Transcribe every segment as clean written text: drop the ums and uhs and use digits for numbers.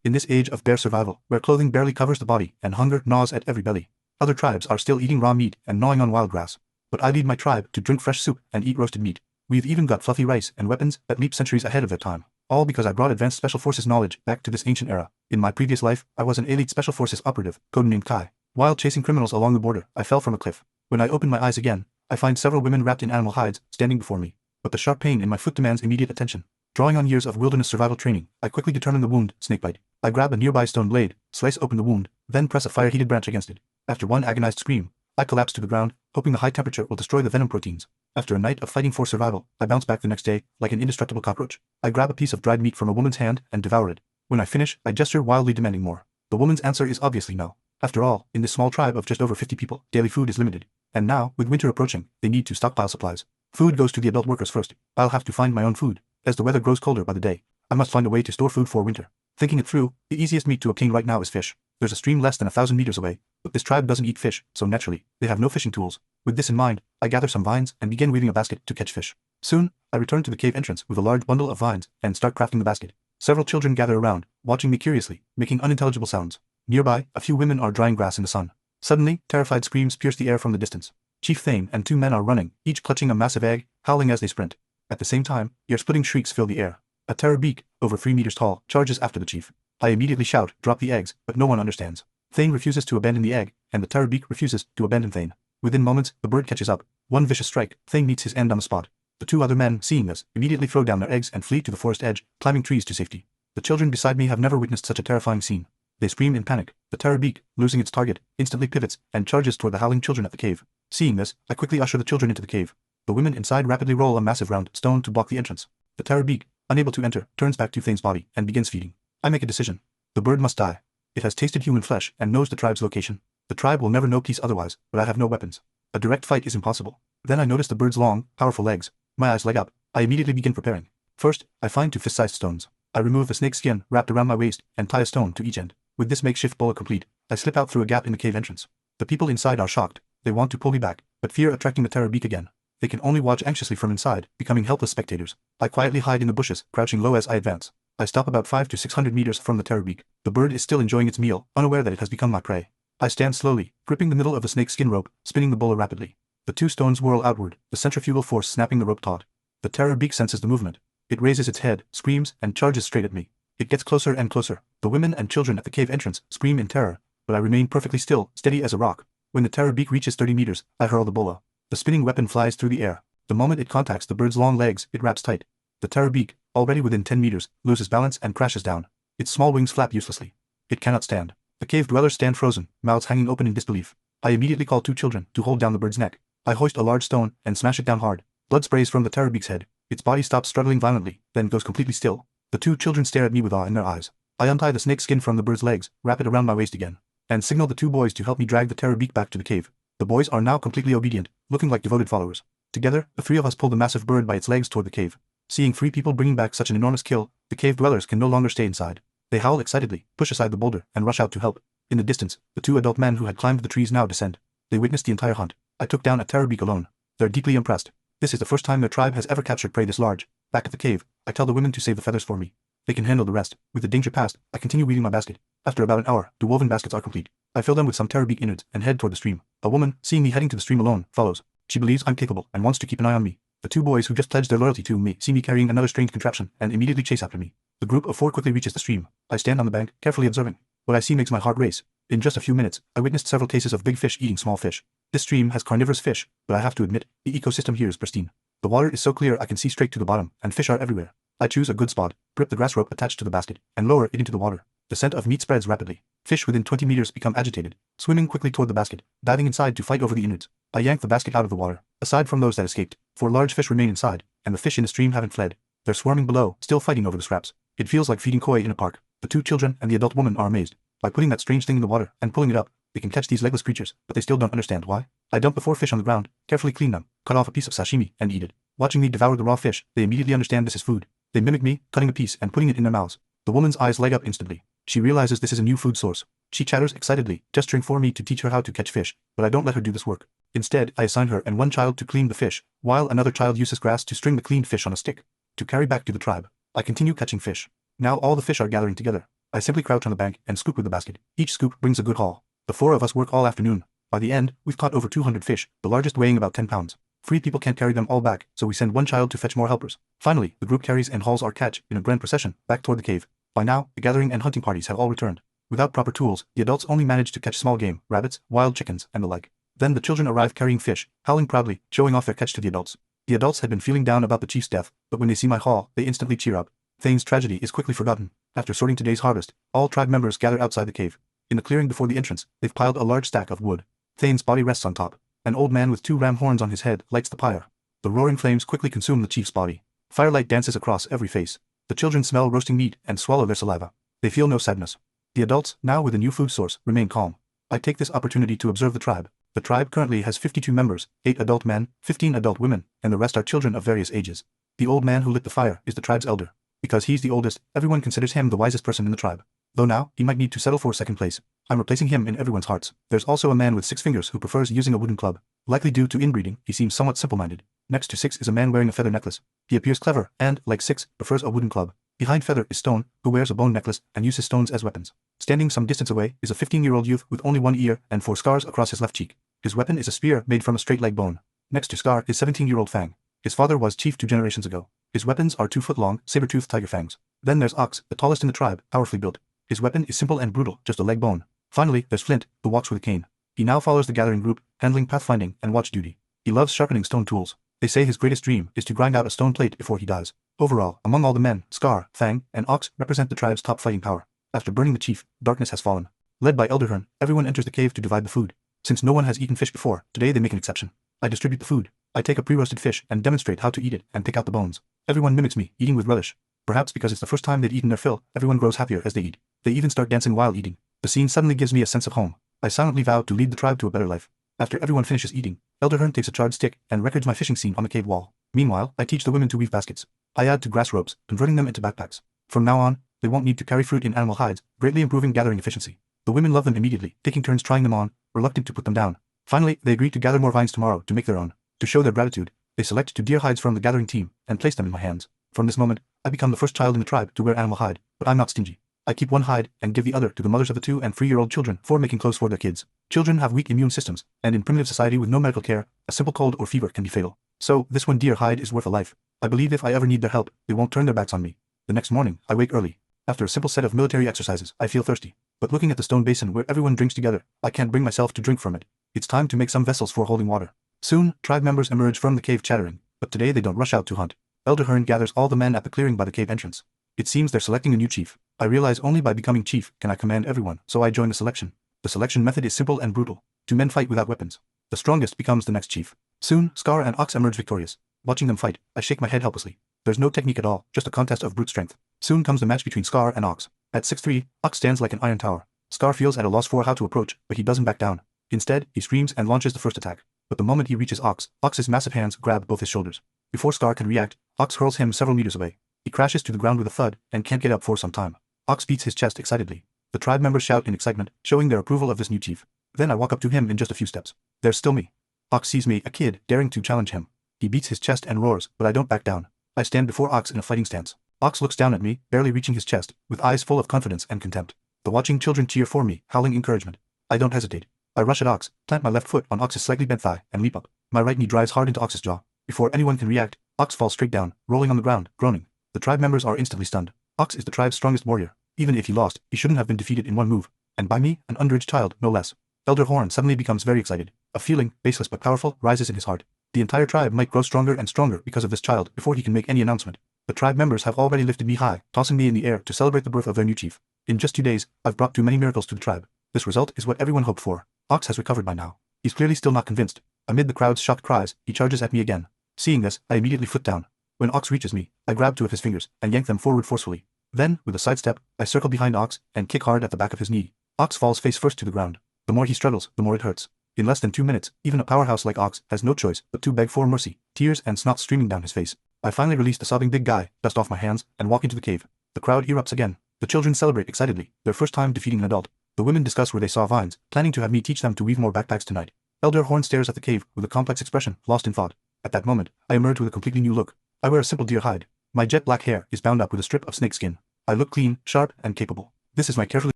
In this age of bare survival, where clothing barely covers the body and hunger gnaws at every belly, other tribes are still eating raw meat and gnawing on wild grass. But I lead my tribe to drink fresh soup and eat roasted meat. We've even got fluffy rice and weapons that leap centuries ahead of their time. All because I brought advanced special forces knowledge back to this ancient era. In my previous life, I was an elite special forces operative, codenamed Kai. While chasing criminals along the border, I fell from a cliff. When I open my eyes again, I find several women wrapped in animal hides standing before me. But the sharp pain in my foot demands immediate attention. Drawing on years of wilderness survival training, I quickly determine the wound, snakebite. I grab a nearby stone blade, slice open the wound, then press a fire-heated branch against it. After one agonized scream, I collapse to the ground, hoping the high temperature will destroy the venom proteins. After a night of fighting for survival, I bounce back the next day, like an indestructible cockroach. I grab a piece of dried meat from a woman's hand and devour it. When I finish, I gesture wildly demanding more. The woman's answer is obviously no. After all, in this small tribe of just over 50 people, daily food is limited. And now, with winter approaching, they need to stockpile supplies. Food goes to the adult workers first. I'll have to find my own food. As the weather grows colder by the day, I must find a way to store food for winter. Thinking it through, the easiest meat to obtain right now is fish. There's a stream less than 1,000 meters away, but this tribe doesn't eat fish, so naturally, they have no fishing tools. With this in mind, I gather some vines and begin weaving a basket to catch fish. Soon, I return to the cave entrance with a large bundle of vines and start crafting the basket. Several children gather around, watching me curiously, making unintelligible sounds. Nearby, a few women are drying grass in the sun. Suddenly, terrified screams pierce the air from the distance. Chief Thane and two men are running, each clutching a massive egg, howling as they sprint. At the same time, ear-splitting shrieks fill the air. A terror beak, over 3 meters tall, charges after the chief. I immediately shout, drop the eggs, but no one understands. Thane refuses to abandon the egg, and the terror beak refuses to abandon Thane. Within moments, the bird catches up. One vicious strike, Thane meets his end on the spot. The two other men, seeing this, immediately throw down their eggs and flee to the forest edge, climbing trees to safety. The children beside me have never witnessed such a terrifying scene. They scream in panic. The terror beak, losing its target, instantly pivots and charges toward the howling children at the cave. Seeing this, I quickly usher the children into the cave. The women inside rapidly roll a massive round stone to block the entrance. The terror beak, unable to enter, turns back to Thane's body and begins feeding. I make a decision. The bird must die. It has tasted human flesh and knows the tribe's location. The tribe will never know peace otherwise, but I have no weapons. A direct fight is impossible. Then I notice the bird's long, powerful legs. My eyes light up. I immediately begin preparing. First, I find 2 fist-sized stones. I remove the snake skin wrapped around my waist and tie a stone to each end. With this makeshift bola complete, I slip out through a gap in the cave entrance. The people inside are shocked. They want to pull me back, but fear attracting the terror beak again. They can only watch anxiously from inside, becoming helpless spectators. I quietly hide in the bushes, crouching low as I advance. I stop about 500 to 600 meters from the terror beak. The bird is still enjoying its meal, unaware that it has become my prey. I stand slowly, gripping the middle of the snake skin rope, spinning the bola rapidly. The 2 stones whirl outward, the centrifugal force snapping the rope taut. The terror beak senses the movement. It raises its head, screams, and charges straight at me. It gets closer and closer. The women and children at the cave entrance scream in terror, but I remain perfectly still, steady as a rock. When the terror beak reaches 30 meters, I hurl the bola. The spinning weapon flies through the air. The moment it contacts the bird's long legs, it wraps tight. The terror beak, already within 10 meters, loses balance and crashes down. Its small wings flap uselessly. It cannot stand. The cave dwellers stand frozen, mouths hanging open in disbelief. I immediately call 2 children to hold down the bird's neck. I hoist a large stone and smash it down hard. Blood sprays from the terror beak's head. Its body stops struggling violently, then goes completely still. The 2 children stare at me with awe in their eyes. I untie the snake skin from the bird's legs, wrap it around my waist again, and signal the 2 boys to help me drag the terror beak back to the cave. The boys are now completely obedient, looking like devoted followers. Together, the 3 of us pull the massive bird by its legs toward the cave. Seeing 3 people bringing back such an enormous kill, the cave dwellers can no longer stay inside. They howl excitedly, push aside the boulder, and rush out to help. In the distance, the 2 adult men who had climbed the trees now descend. They witnessed the entire hunt. I took down a terror beak alone. They're deeply impressed. This is the first time their tribe has ever captured prey this large. Back at the cave, I tell the women to save the feathers for me. They can handle the rest. With the danger past, I continue weaving my basket. After about an hour, the woven baskets are complete. I fill them with some terror beak innards and head toward the stream. A woman, seeing me heading to the stream alone, follows. She believes I'm capable and wants to keep an eye on me. The 2 boys who just pledged their loyalty to me see me carrying another strange contraption and immediately chase after me. The group of 4 quickly reaches the stream. I stand on the bank, carefully observing. What I see makes my heart race. In just a few minutes, I witnessed several cases of big fish eating small fish. This stream has carnivorous fish, but I have to admit, the ecosystem here is pristine. The water is so clear I can see straight to the bottom, and fish are everywhere. I choose a good spot, grip the grass rope attached to the basket, and lower it into the water. The scent of meat spreads rapidly. Fish within 20 meters become agitated, swimming quickly toward the basket, diving inside to fight over the innards. I yank the basket out of the water. Aside from those that escaped, 4 large fish remain inside, and the fish in the stream haven't fled. They're swarming below, still fighting over the scraps. It feels like feeding koi in a park. The 2 children and the adult woman are amazed. By putting that strange thing in the water and pulling it up, they can catch these legless creatures, but they still don't understand why. I dump the 4 fish on the ground, carefully clean them, cut off a piece of sashimi, and eat it. Watching me devour the raw fish, they immediately understand this is food. They mimic me, cutting a piece and putting it in their mouths. The woman's eyes light up instantly. She realizes this is a new food source. She chatters excitedly, gesturing for me to teach her how to catch fish, but I don't let her do this work. Instead, I assign her and 1 child to clean the fish, while another child uses grass to string the cleaned fish on a stick to carry back to the tribe. I continue catching fish. Now all the fish are gathering together. I simply crouch on the bank and scoop with the basket. Each scoop brings a good haul. The 4 of us work all afternoon. By the end, we've caught over 200 fish, the largest weighing about 10 pounds. 3 people can't carry them all back, so we send one child to fetch more helpers. Finally, the group carries and hauls our catch in a grand procession back toward the cave. By now, the gathering and hunting parties have all returned. Without proper tools, the adults only manage to catch small game, rabbits, wild chickens, and the like. Then the children arrive carrying fish, howling proudly, showing off their catch to the adults. The adults had been feeling down about the chief's death, but when they see my haul, they instantly cheer up. Thane's tragedy is quickly forgotten. After sorting today's harvest, all tribe members gather outside the cave. In the clearing before the entrance, they've piled a large stack of wood. Thane's body rests on top. An old man with 2 ram horns on his head lights the pyre. The roaring flames quickly consume the chief's body. Firelight dances across every face. The children smell roasting meat and swallow their saliva. They feel no sadness. The adults, now with a new food source, remain calm. I take this opportunity to observe the tribe. The tribe currently has 52 members, 8 adult men, 15 adult women, and the rest are children of various ages. The old man who lit the fire is the tribe's elder. Because he's the oldest, everyone considers him the wisest person in the tribe. Though now, he might need to settle for second place. I'm replacing him in everyone's hearts. There's also a man with 6 fingers who prefers using a wooden club. Likely due to inbreeding, he seems somewhat simple-minded. Next to 6 is a man wearing a feather necklace. He appears clever and, like 6, prefers a wooden club. Behind Feather is Stone, who wears a bone necklace and uses stones as weapons. Standing some distance away is a 15-year-old youth with only 1 ear and 4 scars across his left cheek. His weapon is a spear made from a straight leg bone. Next to Scar is 17-year-old Fang. His father was chief 2 generations ago. His weapons are 2-foot-long, saber-toothed tiger fangs. Then there's Ox, the tallest in the tribe, powerfully built. His weapon is simple and brutal, just a leg bone. Finally, there's Flint, who walks with a cane. He now follows the gathering group, handling pathfinding and watch duty. He loves sharpening stone tools. They say his greatest dream is to grind out a stone plate before he dies. Overall, among all the men, Scar, Fang, and Ox represent the tribe's top fighting power. After burning the chief, darkness has fallen. Led by Elderhorn, everyone enters the cave to divide the food. Since no one has eaten fish before, today they make an exception. I distribute the food. I take a pre-roasted fish and demonstrate how to eat it and pick out the bones. Everyone mimics me, eating with relish. Perhaps because it's the first time they've eaten their fill, everyone grows happier as they eat. They even start dancing while eating. The scene suddenly gives me a sense of home. I silently vow to lead the tribe to a better life. After everyone finishes eating, Elderhorn takes a charred stick and records my fishing scene on the cave wall. Meanwhile, I teach the women to weave baskets. I add to grass ropes, converting them into backpacks. From now on, they won't need to carry fruit in animal hides, greatly improving gathering efficiency. The women love them immediately, taking turns trying them on, reluctant to put them down. Finally, they agree to gather more vines tomorrow to make their own. To show their gratitude, they select 2 deer hides from the gathering team and place them in my hands. From this moment, I become the first child in the tribe to wear animal hide, but I'm not stingy. I keep 1 hide and give the other to the mothers of the 2 and 3-year-old children for making clothes for their kids. Children have weak immune systems, and in primitive society with no medical care, a simple cold or fever can be fatal. So, this 1 deer hide is worth a life. I believe if I ever need their help, they won't turn their backs on me. The next morning, I wake early. After a simple set of military exercises, I feel thirsty. But looking at the stone basin where everyone drinks together, I can't bring myself to drink from it. It's time to make some vessels for holding water. Soon, tribe members emerge from the cave chattering, but today they don't rush out to hunt. Elderhorn gathers all the men at the clearing by the cave entrance. It seems they're selecting a new chief. I realize only by becoming chief can I command everyone, so I join the selection. The selection method is simple and brutal. 2 men fight without weapons. The strongest becomes the next chief. Soon, Scar and Ox emerge victorious. Watching them fight, I shake my head helplessly. There's no technique at all, just a contest of brute strength. Soon comes the match between Scar and Ox. At 6'3", Ox stands like an iron tower. Scar feels at a loss for how to approach, but he doesn't back down. Instead, he screams and launches the first attack. But the moment he reaches Ox, Ox's massive hands grab both his shoulders. Before Scar can react, Ox hurls him several meters away. He crashes to the ground with a thud and can't get up for some time. Ox beats his chest excitedly. The tribe members shout in excitement, showing their approval of this new chief. Then I walk up to him in just a few steps. There's still me. Ox sees me, a kid, daring to challenge him. He beats his chest and roars, but I don't back down. I stand before Ox in a fighting stance. Ox looks down at me, barely reaching his chest, with eyes full of confidence and contempt. The watching children cheer for me, howling encouragement. I don't hesitate. I rush at Ox, plant my left foot on Ox's slightly bent thigh, and leap up. My right knee drives hard into Ox's jaw. Before anyone can react, Ox falls straight down, rolling on the ground, groaning. The tribe members are instantly stunned. Ox is the tribe's strongest warrior. Even if he lost, he shouldn't have been defeated in 1 move. And by me, an underage child, no less. Elderhorn suddenly becomes very excited. A feeling, baseless but powerful, rises in his heart. The entire tribe might grow stronger and stronger because of this child before he can make any announcement. The tribe members have already lifted me high, tossing me in the air to celebrate the birth of their new chief. In just 2 days, I've brought too many miracles to the tribe. This result is what everyone hoped for. Ox has recovered by now. He's clearly still not convinced. Amid the crowd's shocked cries, he charges at me again. Seeing this, I immediately foot down. When Ox reaches me, I grab 2 of his fingers and yank them forward forcefully. Then, with a sidestep, I circle behind Ox and kick hard at the back of his knee. Ox falls face first to the ground. The more he struggles, the more it hurts. In less than 2 minutes, even a powerhouse like Ox has no choice but to beg for mercy, tears and snot streaming down his face. I finally release the sobbing big guy, dust off my hands, and walk into the cave. The crowd erupts again. The children celebrate excitedly, their first time defeating an adult. The women discuss where they saw vines, planning to have me teach them to weave more backpacks tonight. Elderhorn stares at the cave with a complex expression, lost in thought. At that moment, I emerge with a completely new look. I wear a simple deer hide. My jet black hair is bound up with a strip of snake skin. I look clean, sharp, and capable. This is my carefully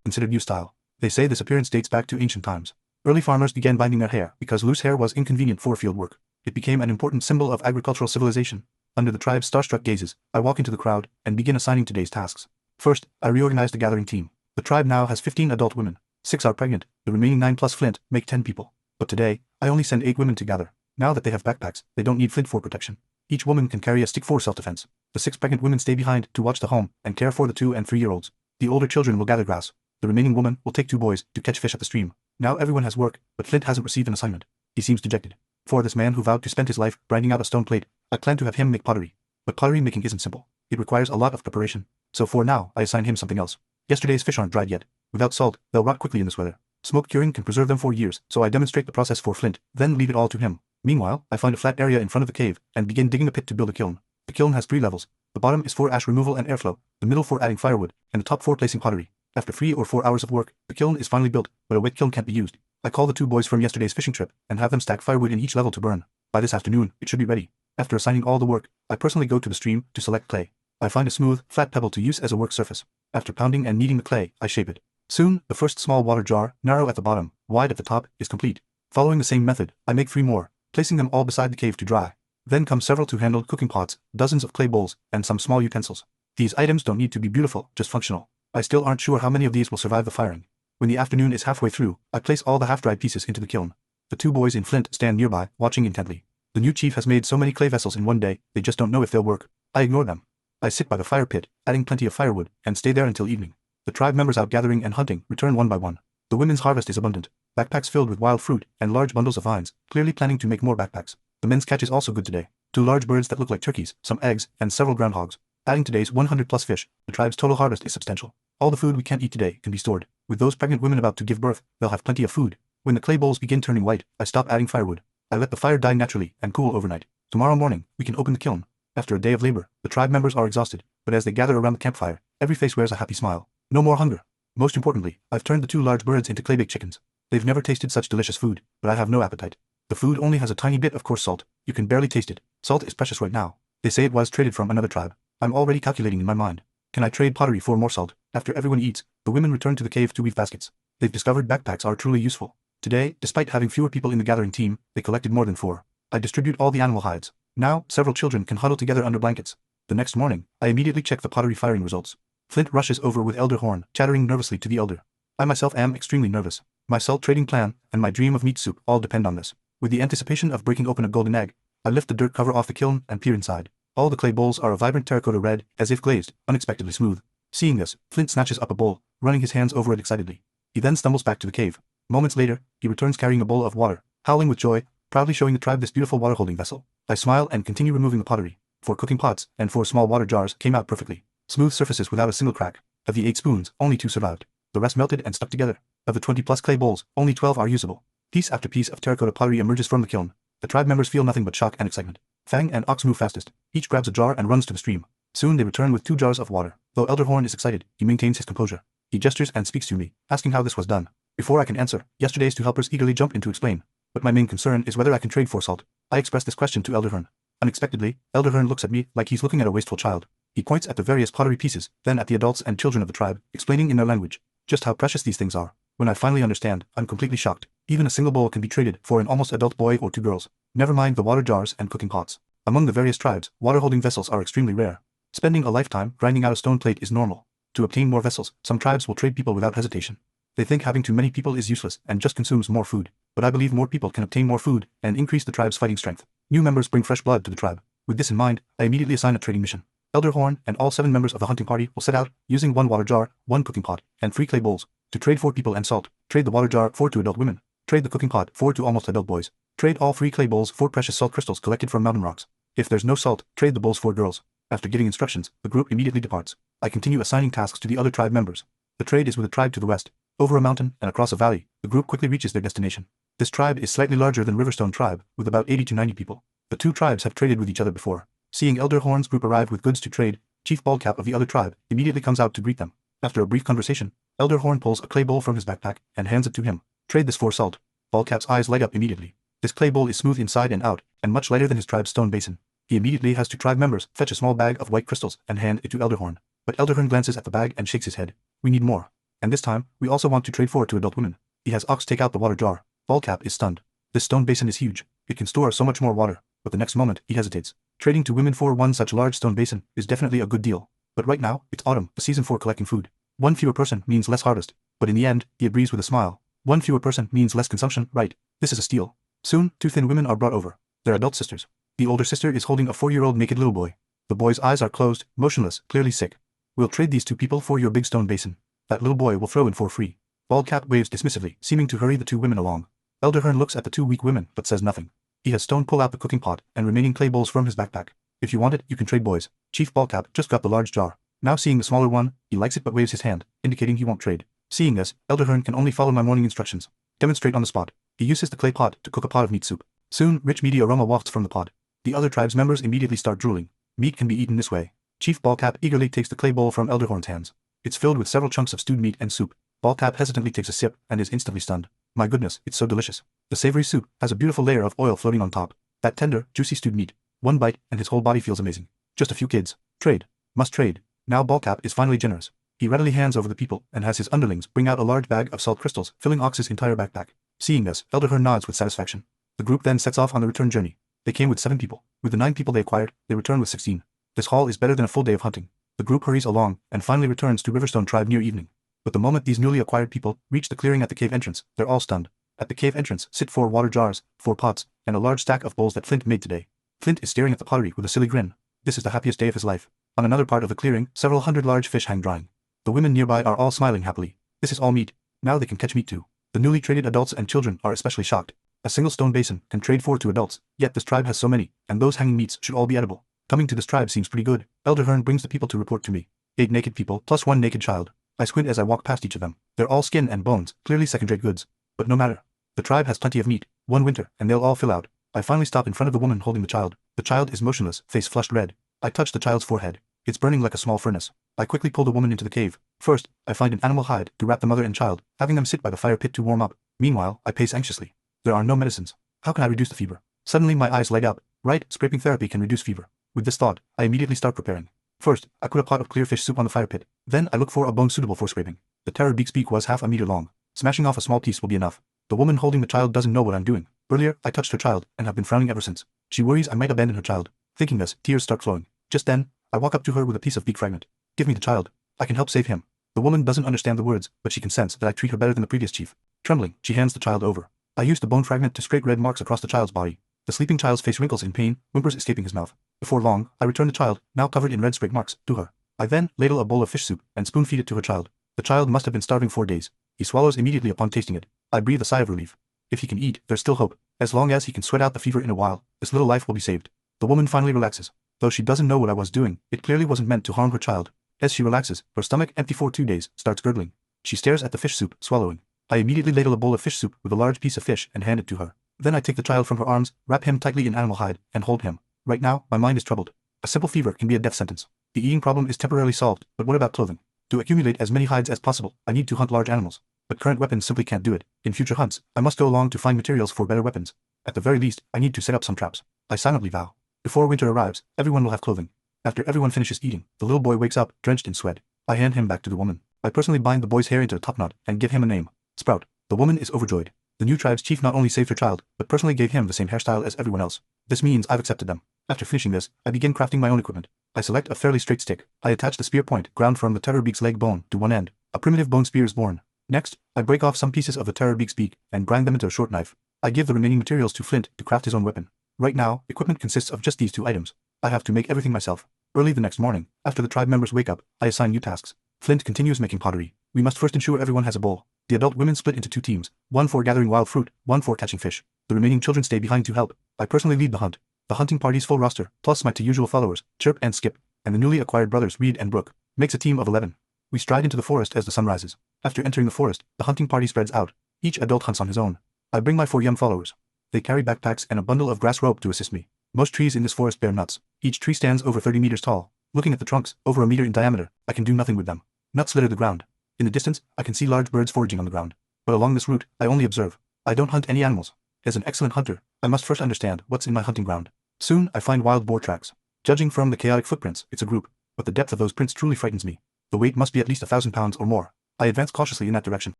considered new style. They say this appearance dates back to ancient times. Early farmers began binding their hair because loose hair was inconvenient for field work. It became an important symbol of agricultural civilization. Under the tribe's starstruck gazes, I walk into the crowd and begin assigning today's tasks. First, I reorganize the gathering team. The tribe now has 15 adult women. 6 are pregnant, the remaining 9 plus Flint make 10 people. But today, I only send 8 women to gather. Now that they have backpacks, they don't need Flint for protection. Each woman can carry a stick for self-defense. The 6 pregnant women stay behind to watch the home and care for the 2 and 3-year-olds. The older children will gather grass. The remaining woman will take 2 boys to catch fish at the stream. Now everyone has work, but Flint hasn't received an assignment. He seems dejected. For this man who vowed to spend his life grinding out a stone plate, I plan to have him make pottery. But pottery making isn't simple. It requires a lot of preparation. So for now, I assign him something else. Yesterday's fish aren't dried yet. Without salt, they'll rot quickly in this weather. Smoke curing can preserve them for years, so I demonstrate the process for Flint, then leave it all to him. Meanwhile, I find a flat area in front of the cave and begin digging a pit to build a kiln. The kiln has 3 levels. The bottom is for ash removal and airflow, the middle for adding firewood, and the top for placing pottery. After 3 or 4 hours of work, the kiln is finally built, but a wet kiln can't be used. I call the 2 boys from yesterday's fishing trip and have them stack firewood in each level to burn. By this afternoon, it should be ready. After assigning all the work, I personally go to the stream to select clay. I find a smooth, flat pebble to use as a work surface. After pounding and kneading the clay, I shape it. Soon, the first small water jar, narrow at the bottom, wide at the top, is complete. Following the same method, I make 3 more, placing them all beside the cave to dry. Then come several 2-handled cooking pots, dozens of clay bowls, and some small utensils. These items don't need to be beautiful, just functional. I still aren't sure how many of these will survive the firing. When the afternoon is halfway through, I place all the half-dried pieces into the kiln. The 2 boys in Flint stand nearby, watching intently. The new chief has made so many clay vessels in one day, they just don't know if they'll work. I ignore them. I sit by the fire pit, adding plenty of firewood, and stay there until evening. The tribe members out gathering and hunting return one by one. The women's harvest is abundant. Backpacks filled with wild fruit and large bundles of vines, clearly planning to make more backpacks. The men's catch is also good today. 2 large birds that look like turkeys, some eggs, and several groundhogs. Adding today's 100 plus fish, the tribe's total harvest is substantial. All the food we can't eat today can be stored. With those pregnant women about to give birth, they'll have plenty of food. When the clay bowls begin turning white, I stop adding firewood. I let the fire die naturally and cool overnight. Tomorrow morning, we can open the kiln. After a day of labor, the tribe members are exhausted, but as they gather around the campfire, every face wears a happy smile. No more hunger. Most importantly, I've turned the 2 large birds into clay-baked chickens. They've never tasted such delicious food, but I have no appetite. The food only has a tiny bit of coarse salt. You can barely taste it. Salt is precious right now. They say it was traded from another tribe. I'm already calculating in my mind. Can I trade pottery for more salt? After everyone eats, the women return to the cave to weave baskets. They've discovered backpacks are truly useful. Today, despite having fewer people in the gathering team, they collected more than 4. I distribute all the animal hides. Now, several children can huddle together under blankets. The next morning, I immediately check the pottery firing results. Flint rushes over with Elder Horn, chattering nervously to the elder. I myself am extremely nervous. My salt trading plan and my dream of meat soup all depend on this. With the anticipation of breaking open a golden egg, I lift the dirt cover off the kiln and peer inside. All the clay bowls are a vibrant terracotta red, as if glazed, unexpectedly smooth. Seeing this, Flint snatches up a bowl, running his hands over it excitedly. He then stumbles back to the cave. Moments later, he returns carrying a bowl of water, howling with joy, proudly showing the tribe this beautiful water-holding vessel. I smile and continue removing the pottery. 4 cooking pots and 4 small water jars came out perfectly. Smooth surfaces without a single crack. Of the 8 spoons, only 2 survived. The rest melted and stuck together. Of the 20 plus clay bowls, only 12 are usable. Piece after piece of terracotta pottery emerges from the kiln. The tribe members feel nothing but shock and excitement. Fang and Ox move fastest. Each grabs a jar and runs to the stream. Soon they return with 2 jars of water. Though Elder Horn is excited, he maintains his composure. He gestures and speaks to me, asking how this was done. Before I can answer, yesterday's 2 helpers eagerly jump in to explain. But my main concern is whether I can trade for salt. I express this question to Elder Horn. Unexpectedly, Elder Horn looks at me like he's looking at a wasteful child. He points at the various pottery pieces, then at the adults and children of the tribe, explaining in their language just how precious these things are. When I finally understand, I'm completely shocked. Even a single bowl can be traded for an almost adult boy or 2 girls. Never mind the water jars and cooking pots. Among the various tribes, water-holding vessels are extremely rare. Spending a lifetime grinding out a stone plate is normal. To obtain more vessels, some tribes will trade people without hesitation. They think having too many people is useless and just consumes more food. But I believe more people can obtain more food and increase the tribe's fighting strength. New members bring fresh blood to the tribe. With this in mind, I immediately assign a trading mission. Elder Horn and all 7 members of the hunting party will set out, using 1 water jar, 1 cooking pot, and 3 clay bowls, to trade 4 people and salt. Trade the water jar for 2 adult women. Trade the cooking pot for 2 almost adult boys. Trade all 3 clay bowls for precious salt crystals collected from mountain rocks. If there's no salt, trade the bowls for girls. After giving instructions, the group immediately departs. I continue assigning tasks to the other tribe members. The trade is with a tribe to the west. Over a mountain and across a valley, the group quickly reaches their destination. This tribe is slightly larger than Riverstone tribe, with about 80 to 90 people. The 2 tribes have traded with each other before. Seeing Elder Horn's group arrive with goods to trade, Chief Baldcap of the other tribe immediately comes out to greet them. After a brief conversation, Elder Horn pulls a clay bowl from his backpack and hands it to him. Trade this for salt. Baldcap's eyes light up immediately. This clay bowl is smooth inside and out, and much lighter than his tribe's stone basin. He immediately has 2 tribe members fetch a small bag of white crystals and hand it to Elder Horn. But Elder Horn glances at the bag and shakes his head. We need more. And this time, we also want to trade 4 to adult women. He has Ox take out the water jar. Ballcap is stunned. This stone basin is huge. It can store so much more water. But the next moment, he hesitates. Trading to women for one such large stone basin is definitely a good deal. But right now, it's autumn, a season for collecting food. One fewer person means less harvest. But in the end, he agrees with a smile. One fewer person means less consumption, right? This is a steal. Soon, 2 thin women are brought over. They're adult sisters. The older sister is holding a 4-year-old naked little boy. The boy's eyes are closed, motionless, clearly sick. We'll trade these 2 people for your big stone basin. That little boy will throw in for free. Baldcap waves dismissively, seeming to hurry the 2 women along. Elder Hearn looks at the 2 weak women, but says nothing. He has Stone pull out the cooking pot and remaining clay bowls from his backpack. If you want it, you can trade, boys. Chief Baldcap just got the large jar. Now seeing the smaller one, he likes it but waves his hand, indicating he won't trade. Seeing this, Elder Hearn can only follow my morning instructions. Demonstrate on the spot. He uses the clay pot to cook a pot of meat soup. Soon, rich meaty aroma wafts from the pot. The other tribe's members immediately start drooling. Meat can be eaten this way. Chief Baldcap eagerly takes the clay bowl from Elder Horn's hands. It's filled with several chunks of stewed meat and soup. Baldcap hesitantly takes a sip and is instantly stunned. My goodness, it's so delicious. The savory soup has a beautiful layer of oil floating on top. That tender, juicy stewed meat. One bite and his whole body feels amazing. Just a few kids. Trade. Must trade. Now Baldcap is finally generous. He readily hands over the people and has his underlings bring out a large bag of salt crystals, filling Ox's entire backpack. Seeing this, Elder Hearn nods with satisfaction. The group then sets off on the return journey. They came with 7 people. With the 9 people they acquired, they return with 16. This haul is better than a full day of hunting. The group hurries along and finally returns to Riverstone tribe near evening. But the moment these newly acquired people reach the clearing at the cave entrance, they're all stunned. At the cave entrance sit 4 water jars, 4 pots, and a large stack of bowls that Flint made today. Flint is staring at the pottery with a silly grin. This is the happiest day of his life. On another part of the clearing, several hundred large fish hang drying. The women nearby are all smiling happily. This is all meat. Now they can catch meat too. The newly traded adults and children are especially shocked. A single stone basin can trade 4 to adults, yet this tribe has so many, and those hanging meats should all be edible. Coming to this tribe seems pretty good. Elder Hearn brings the people to report to me. 8 naked people plus 1 naked child. I squint as I walk past each of them. They're all skin and bones, clearly second-rate goods. But no matter. The tribe has plenty of meat, 1 winter, and they'll all fill out. I finally stop in front of the woman holding the child. The child is motionless, face flushed red. I touch the child's forehead. It's burning like a small furnace. I quickly pull the woman into the cave. First, I find an animal hide to wrap the mother and child, having them sit by the fire pit to warm up. Meanwhile, I pace anxiously. There are no medicines. How can I reduce the fever? Suddenly my eyes light up. Right, scraping therapy can reduce fever. With this thought, I immediately start preparing. First, I put a pot of clear fish soup on the fire pit. Then I look for a bone suitable for scraping. The terror beak's beak was half a meter long. Smashing off a small piece will be enough. The woman holding the child doesn't know what I'm doing. Earlier, I touched her child, and have been frowning ever since. She worries I might abandon her child. Thinking this, tears start flowing. Just then, I walk up to her with a piece of beak fragment. Give me the child. I can help save him. The woman doesn't understand the words, but she can sense that I treat her better than the previous chief. Trembling, she hands the child over. I use the bone fragment to scrape red marks across the child's body. The sleeping child's face wrinkles in pain, whimpers escaping his mouth. Before long, I return the child, now covered in red scrape marks, to her. I then ladle a bowl of fish soup and spoon feed it to her child. The child must have been starving 4 days. He swallows immediately upon tasting it. I breathe a sigh of relief. If he can eat, there's still hope. As long as he can sweat out the fever in a while, this little life will be saved. The woman finally relaxes. Though she doesn't know what I was doing, it clearly wasn't meant to harm her child. As she relaxes, her stomach, empty for 2 days, starts gurgling. She stares at the fish soup, swallowing. I immediately ladle a bowl of fish soup with a large piece of fish and hand it to her. Then I take the child from her arms, wrap him tightly in animal hide, and hold him. Right now, my mind is troubled. A simple fever can be a death sentence. The eating problem is temporarily solved, but what about clothing? To accumulate as many hides as possible, I need to hunt large animals. But current weapons simply can't do it. In future hunts, I must go along to find materials for better weapons. At the very least, I need to set up some traps. I silently vow. Before winter arrives, everyone will have clothing. After everyone finishes eating, the little boy wakes up, drenched in sweat. I hand him back to the woman. I personally bind the boy's hair into a topknot and give him a name. Sprout. The woman is overjoyed. The new tribe's chief not only saved her child, but personally gave him the same hairstyle as everyone else. This means I've accepted them. After finishing this, I begin crafting my own equipment. I select a fairly straight stick. I attach the spear point, ground from the terror beak's leg bone, to one end. A primitive bone spear is born. Next, I break off some pieces of the terror beak's beak and grind them into a short knife. I give the remaining materials to Flint to craft his own weapon. Right now, equipment consists of just these 2 items. I have to make everything myself. Early the next morning, after the tribe members wake up, I assign new tasks. Flint continues making pottery. We must first ensure everyone has a bowl. The adult women split into 2 teams, one for gathering wild fruit, one for catching fish. The remaining children stay behind to help. I personally lead the hunt. The hunting party's full roster, plus my 2 usual followers, Chirp and Skip, and the newly acquired brothers Reed and Brooke, makes a team of 11. We stride into the forest as the sun rises. After entering the forest, the hunting party spreads out. Each adult hunts on his own. I bring my 4 young followers. They carry backpacks and a bundle of grass rope to assist me. Most trees in this forest bear nuts. Each tree stands over 30 meters tall. Looking at the trunks, over a meter in diameter, I can do nothing with them. Nuts litter the ground. In the distance, I can see large birds foraging on the ground. But along this route, I only observe. I don't hunt any animals. As an excellent hunter, I must first understand what's in my hunting ground. Soon, I find wild boar tracks. Judging from the chaotic footprints, it's a group, but the depth of those prints truly frightens me. The weight must be at least 1,000 pounds or more. I advance cautiously in that direction.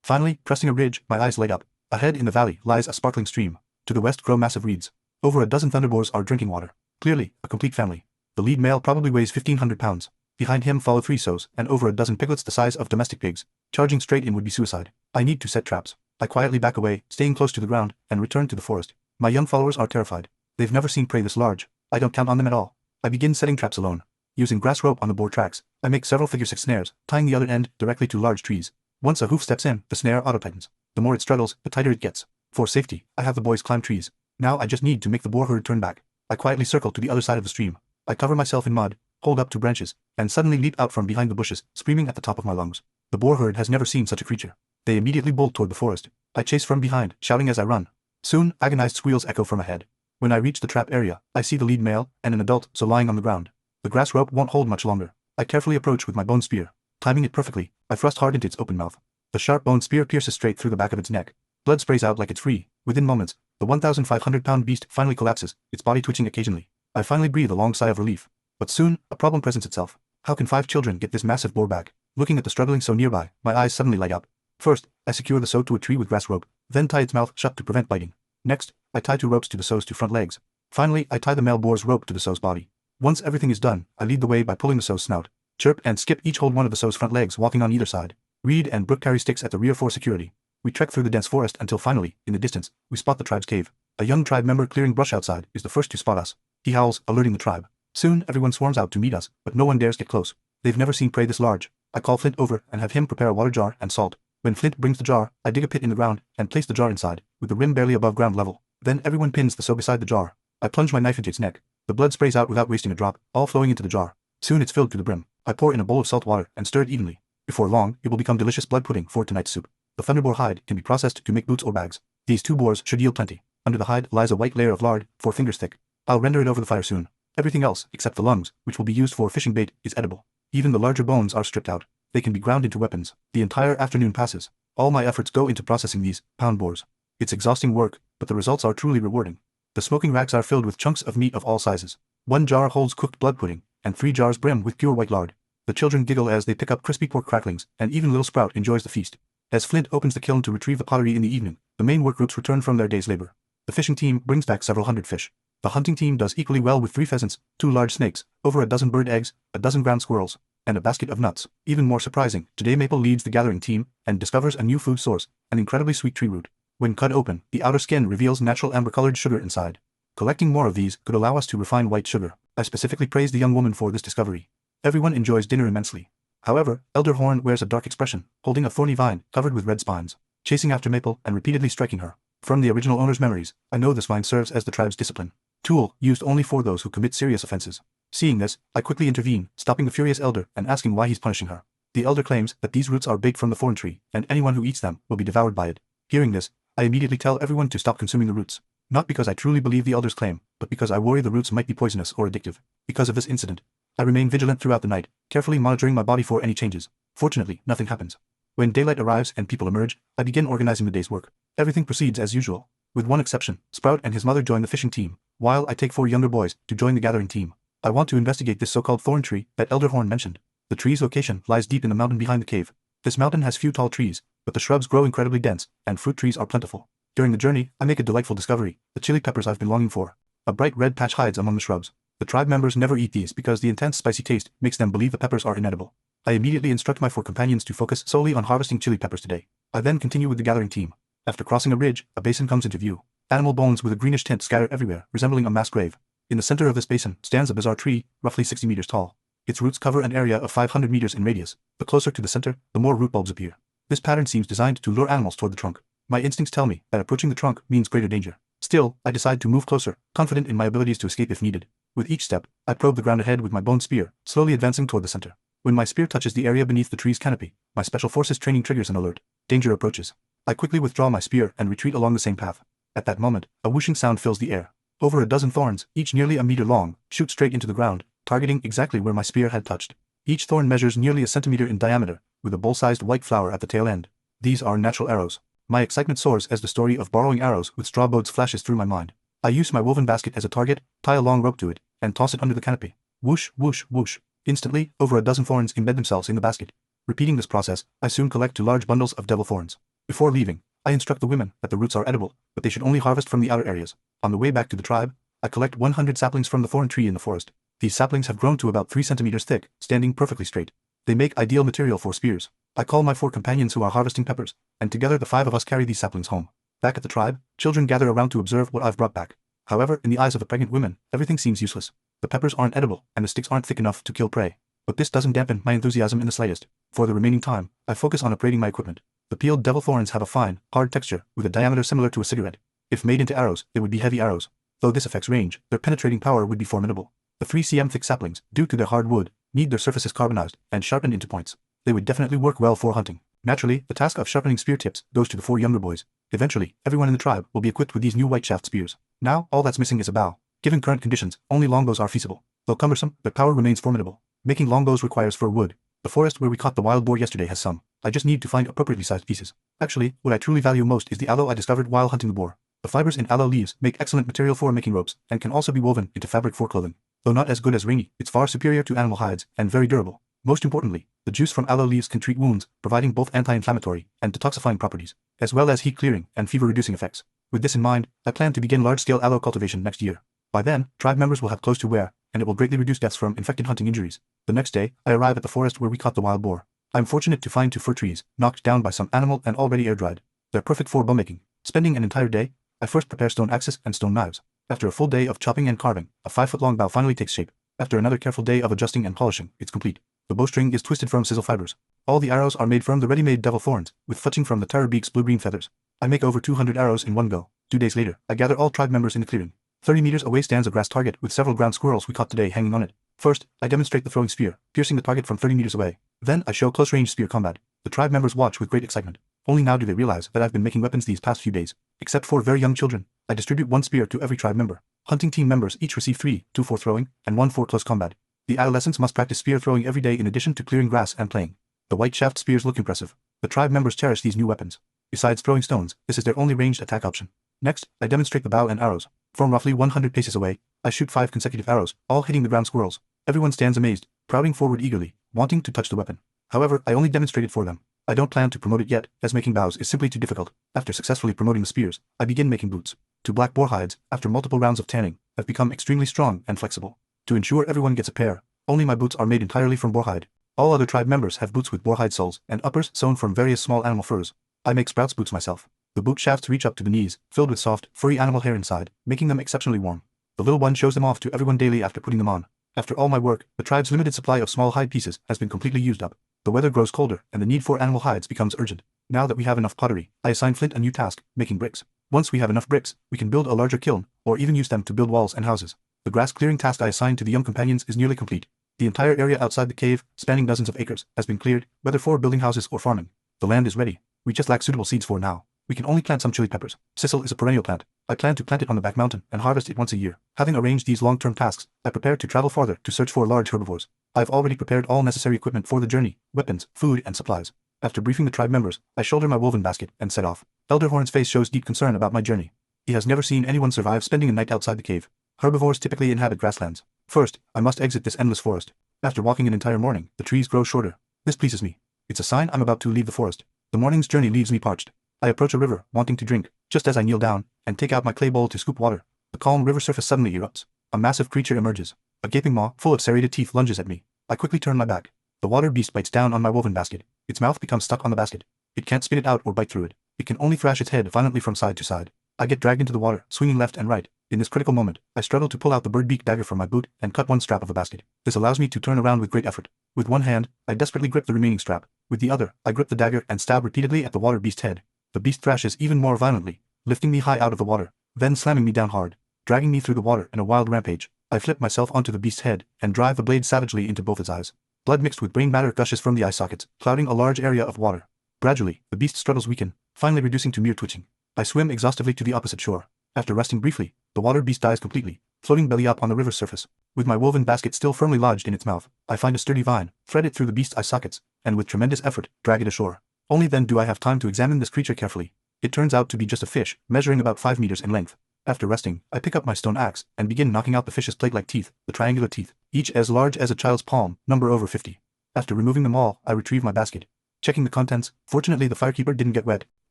Finally, cresting a ridge, my eyes light up. Ahead in the valley lies a sparkling stream. To the west grow massive reeds. Over a dozen thunderboars are drinking water. Clearly, a complete family. The lead male probably weighs 1,500 pounds. Behind him follow 3 sows and over a dozen piglets the size of domestic pigs. Charging straight in would be suicide. I need to set traps. I quietly back away, staying close to the ground, and return to the forest. My young followers are terrified. They've never seen prey this large. I don't count on them at all. I begin setting traps alone. Using grass rope on the boar tracks, I make several figure 6 snares, tying the other end directly to large trees. Once a hoof steps in, the snare auto-tightens. The more it struggles, the tighter it gets. For safety, I have the boys climb trees. Now I just need to make the boar herd turn back. I quietly circle to the other side of the stream. I cover myself in mud, hold up to branches, and suddenly leap out from behind the bushes, screaming at the top of my lungs. The boar herd has never seen such a creature. They immediately bolt toward the forest. I chase from behind, shouting as I run. Soon, agonized squeals echo from ahead. When I reach the trap area, I see the lead male and an adult lying on the ground. The grass rope won't hold much longer. I carefully approach with my bone spear. Timing it perfectly, I thrust hard into its open mouth. The sharp bone spear pierces straight through the back of its neck. Blood sprays out like it's free. Within moments, the 1,500-pound beast finally collapses, its body twitching occasionally. I finally breathe a long sigh of relief. But soon, a problem presents itself. How can 5 children get this massive boar back? Looking at the struggling sow nearby, my eyes suddenly light up. First, I secure the sow to a tree with grass rope, then tie its mouth shut to prevent biting. Next, I tie 2 ropes to the sow's 2 front legs. Finally, I tie the male boar's rope to the sow's body. Once everything is done, I lead the way by pulling the sow's snout. Chirp and Skip each hold one of the sow's front legs, walking on either side. Reed and Brooke carry sticks at the rear for security. We trek through the dense forest until finally, in the distance, we spot the tribe's cave. A young tribe member clearing brush outside is the first to spot us. He howls, alerting the tribe. Soon, everyone swarms out to meet us, but no one dares get close. They've never seen prey this large. I call Flint over and have him prepare a water jar and salt. When Flint brings the jar, I dig a pit in the ground and place the jar inside, with the rim barely above ground level. Then everyone pins the sow beside the jar. I plunge my knife into its neck. The blood sprays out without wasting a drop, all flowing into the jar. Soon it's filled to the brim. I pour in a bowl of salt water and stir it evenly. Before long, it will become delicious blood pudding for tonight's soup. The thunderboar hide can be processed to make boots or bags. These 2 boars should yield plenty. Under the hide lies a white layer of lard, 4 fingers thick. I'll render it over the fire soon. Everything else, except the lungs, which will be used for fishing bait, is edible. Even the larger bones are stripped out. They can be ground into weapons. The entire afternoon passes. All my efforts go into processing these pound boars. It's exhausting work, but the results are truly rewarding. The smoking racks are filled with chunks of meat of all sizes. 1 jar holds cooked blood pudding, and 3 jars brim with pure white lard. The children giggle as they pick up crispy pork cracklings, and even little Sprout enjoys the feast. As Flint opens the kiln to retrieve the pottery in the evening, the main work groups return from their day's labor. The fishing team brings back several hundred fish. The hunting team does equally well with 3 pheasants, 2 large snakes, over a dozen bird eggs, a dozen ground squirrels, and a basket of nuts. Even more surprising, today Maple leads the gathering team and discovers a new food source, an incredibly sweet tree root. When cut open, the outer skin reveals natural amber-colored sugar inside. Collecting more of these could allow us to refine white sugar. I specifically praise the young woman for this discovery. Everyone enjoys dinner immensely. However, Elder Horn wears a dark expression, holding a thorny vine covered with red spines, chasing after Maple and repeatedly striking her. From the original owner's memories, I know this vine serves as the tribe's discipline. Tool used only for those who commit serious offenses. Seeing this, I quickly intervene, stopping the furious elder and asking why he's punishing her. The elder claims that these roots are baked from the thorn tree, and anyone who eats them will be devoured by it. Hearing this, I immediately tell everyone to stop consuming the roots. Not because I truly believe the elder's claim, but because I worry the roots might be poisonous or addictive. Because of this incident, I remain vigilant throughout the night, carefully monitoring my body for any changes. Fortunately, nothing happens. When daylight arrives and people emerge, I begin organizing the day's work. Everything proceeds as usual. With one exception, Sprout and his mother join the fishing team, while I take 4 younger boys to join the gathering team. I want to investigate this so-called thorn tree that Elder Horn mentioned. The tree's location lies deep in the mountain behind the cave. This mountain has few tall trees, but the shrubs grow incredibly dense, and fruit trees are plentiful. During the journey, I make a delightful discovery, the chili peppers I've been longing for. A bright red patch hides among the shrubs. The tribe members never eat these because the intense spicy taste makes them believe the peppers are inedible. I immediately instruct my 4 companions to focus solely on harvesting chili peppers today. I then continue with the gathering team. After crossing a ridge, a basin comes into view. Animal bones with a greenish tint scatter everywhere, resembling a mass grave. In the center of this basin stands a bizarre tree, roughly 60 meters tall. Its roots cover an area of 500 meters in radius. The closer to the center, the more root bulbs appear. This pattern seems designed to lure animals toward the trunk. My instincts tell me that approaching the trunk means greater danger. Still, I decide to move closer, confident in my abilities to escape if needed. With each step, I probe the ground ahead with my bone spear, slowly advancing toward the center. When my spear touches the area beneath the tree's canopy, my special forces training triggers an alert. Danger approaches. I quickly withdraw my spear and retreat along the same path. At that moment, a whooshing sound fills the air. Over a dozen thorns, each nearly a meter long, shoot straight into the ground, targeting exactly where my spear had touched. Each thorn measures nearly a centimeter in diameter, with a bowl-sized white flower at the tail end. These are natural arrows. My excitement soars as the story of borrowing arrows with straw bows flashes through my mind. I use my woven basket as a target, tie a long rope to it, and toss it under the canopy. Whoosh, whoosh, whoosh. Instantly, over a dozen thorns embed themselves in the basket. Repeating this process, I soon collect 2 large bundles of devil thorns. Before leaving, I instruct the women that the roots are edible, but they should only harvest from the outer areas. On the way back to the tribe, I collect 100 saplings from the thorn tree in the forest. These saplings have grown to about 3 centimeters thick, standing perfectly straight. They make ideal material for spears. I call my 4 companions who are harvesting peppers, and together the 5 of us carry these saplings home. Back at the tribe, children gather around to observe what I've brought back. However, in the eyes of the pregnant women, everything seems useless. The peppers aren't edible, and the sticks aren't thick enough to kill prey. But this doesn't dampen my enthusiasm in the slightest. For the remaining time, I focus on upgrading my equipment. The peeled devil thorns have a fine, hard texture, with a diameter similar to a cigarette. If made into arrows, they would be heavy arrows. Though this affects range, their penetrating power would be formidable. The 3 cm thick saplings, due to their hard wood, need their surfaces carbonized and sharpened into points. They would definitely work well for hunting. Naturally, the task of sharpening spear tips goes to the 4 younger boys. Eventually, everyone in the tribe will be equipped with these new white shaft spears. Now, all that's missing is a bow. Given current conditions, only longbows are feasible. Though cumbersome, their power remains formidable. Making longbows requires fir wood. The forest where we caught the wild boar yesterday has some. I just need to find appropriately sized pieces. Actually, what I truly value most is the aloe I discovered while hunting the boar. The fibers in aloe leaves make excellent material for making ropes, and can also be woven into fabric for clothing. Though not as good as ringy, it's far superior to animal hides, and very durable. Most importantly, the juice from aloe leaves can treat wounds, providing both anti-inflammatory and detoxifying properties, as well as heat-clearing and fever-reducing effects. With this in mind, I plan to begin large-scale aloe cultivation next year. By then, tribe members will have clothes to wear, and it will greatly reduce deaths from infected hunting injuries. The next day, I arrive at the forest where we caught the wild boar. I am fortunate to find 2 fir trees, knocked down by some animal and already air-dried. They're perfect for bow-making. Spending an entire day, I first prepare stone axes and stone knives. After a full day of chopping and carving, a 5-foot-long bow finally takes shape. After another careful day of adjusting and polishing, it's complete. The bowstring is twisted from sizzle fibers. All the arrows are made from the ready-made devil thorns, with fletching from the terror beak's blue-green feathers. I make over 200 arrows in one go. 2 days later, I gather all tribe members in the clearing. 30 meters away stands a grass target with several ground squirrels we caught today hanging on it. First, I demonstrate the throwing spear, piercing the target from 30 meters away. Then, I show close-range spear combat. The tribe members watch with great excitement. Only now do they realize that I've been making weapons these past few days. Except for very young children, I distribute 1 spear to every tribe member. Hunting team members each receive 3, 2 for throwing, and 1 for close combat. The adolescents must practice spear throwing every day in addition to clearing grass and playing. The white shaft spears look impressive. The tribe members cherish these new weapons. Besides throwing stones, this is their only ranged attack option. Next, I demonstrate the bow and arrows. From roughly 100 paces away, I shoot 5 consecutive arrows, all hitting the ground squirrels. Everyone stands amazed, crowding forward eagerly, wanting to touch the weapon. However, I only demonstrate it for them. I don't plan to promote it yet, as making bows is simply too difficult. After successfully promoting the spears, I begin making boots. 2 black boar hides, after multiple rounds of tanning, have become extremely strong and flexible. To ensure everyone gets a pair, only my boots are made entirely from boar hide. All other tribe members have boots with boar hide soles and uppers sewn from various small animal furs. I make sprouts boots myself. The boot shafts reach up to the knees, filled with soft, furry animal hair inside, making them exceptionally warm. The little one shows them off to everyone daily after putting them on. After all my work, the tribe's limited supply of small hide pieces has been completely used up. The weather grows colder, and the need for animal hides becomes urgent. Now that we have enough pottery, I assign Flint a new task, making bricks. Once we have enough bricks, we can build a larger kiln, or even use them to build walls and houses. The grass clearing task I assigned to the young companions is nearly complete. The entire area outside the cave, spanning dozens of acres, has been cleared, whether for building houses or farming. The land is ready. We just lack suitable seeds for now. We can only plant some chili peppers. Sisal is a perennial plant. I plan to plant it on the back mountain and harvest it once a year. Having arranged these long-term tasks, I prepare to travel farther to search for large herbivores. I've already prepared all necessary equipment for the journey, weapons, food, and supplies. After briefing the tribe members, I shoulder my woven basket and set off. Elder Horn's face shows deep concern about my journey. He has never seen anyone survive spending a night outside the cave. Herbivores typically inhabit grasslands. First, I must exit this endless forest. After walking an entire morning, the trees grow shorter. This pleases me. It's a sign I'm about to leave the forest. The morning's journey leaves me parched. I approach a river, wanting to drink. Just as I kneel down and take out my clay bowl to scoop water, the calm river surface suddenly erupts. A massive creature emerges. A gaping maw, full of serrated teeth, lunges at me. I quickly turn my back. The water beast bites down on my woven basket. Its mouth becomes stuck on the basket. It can't spit it out or bite through it. It can only thrash its head violently from side to side. I get dragged into the water, swinging left and right. In this critical moment, I struggle to pull out the bird-beak dagger from my boot and cut one strap of the basket. This allows me to turn around with great effort. With one hand, I desperately grip the remaining strap. With the other, I grip the dagger and stab repeatedly at the water beast's head. The beast thrashes even more violently, lifting me high out of the water, then slamming me down hard, dragging me through the water in a wild rampage. I flip myself onto the beast's head and drive the blade savagely into both its eyes. Blood mixed with brain matter gushes from the eye sockets, clouding a large area of water. Gradually, the beast's struggles weaken, finally reducing to mere twitching. I swim exhaustively to the opposite shore. After resting briefly, the water beast dies completely, floating belly up on the river's surface. With my woven basket still firmly lodged in its mouth, I find a sturdy vine, thread it through the beast's eye sockets, and with tremendous effort, drag it ashore. Only then do I have time to examine this creature carefully. It turns out to be just a fish, measuring about 5 meters in length. After resting, I pick up my stone axe and begin knocking out the fish's plate-like teeth, the triangular teeth, each as large as a child's palm, number over 50. After removing them all, I retrieve my basket. Checking the contents, fortunately the firekeeper didn't get wet.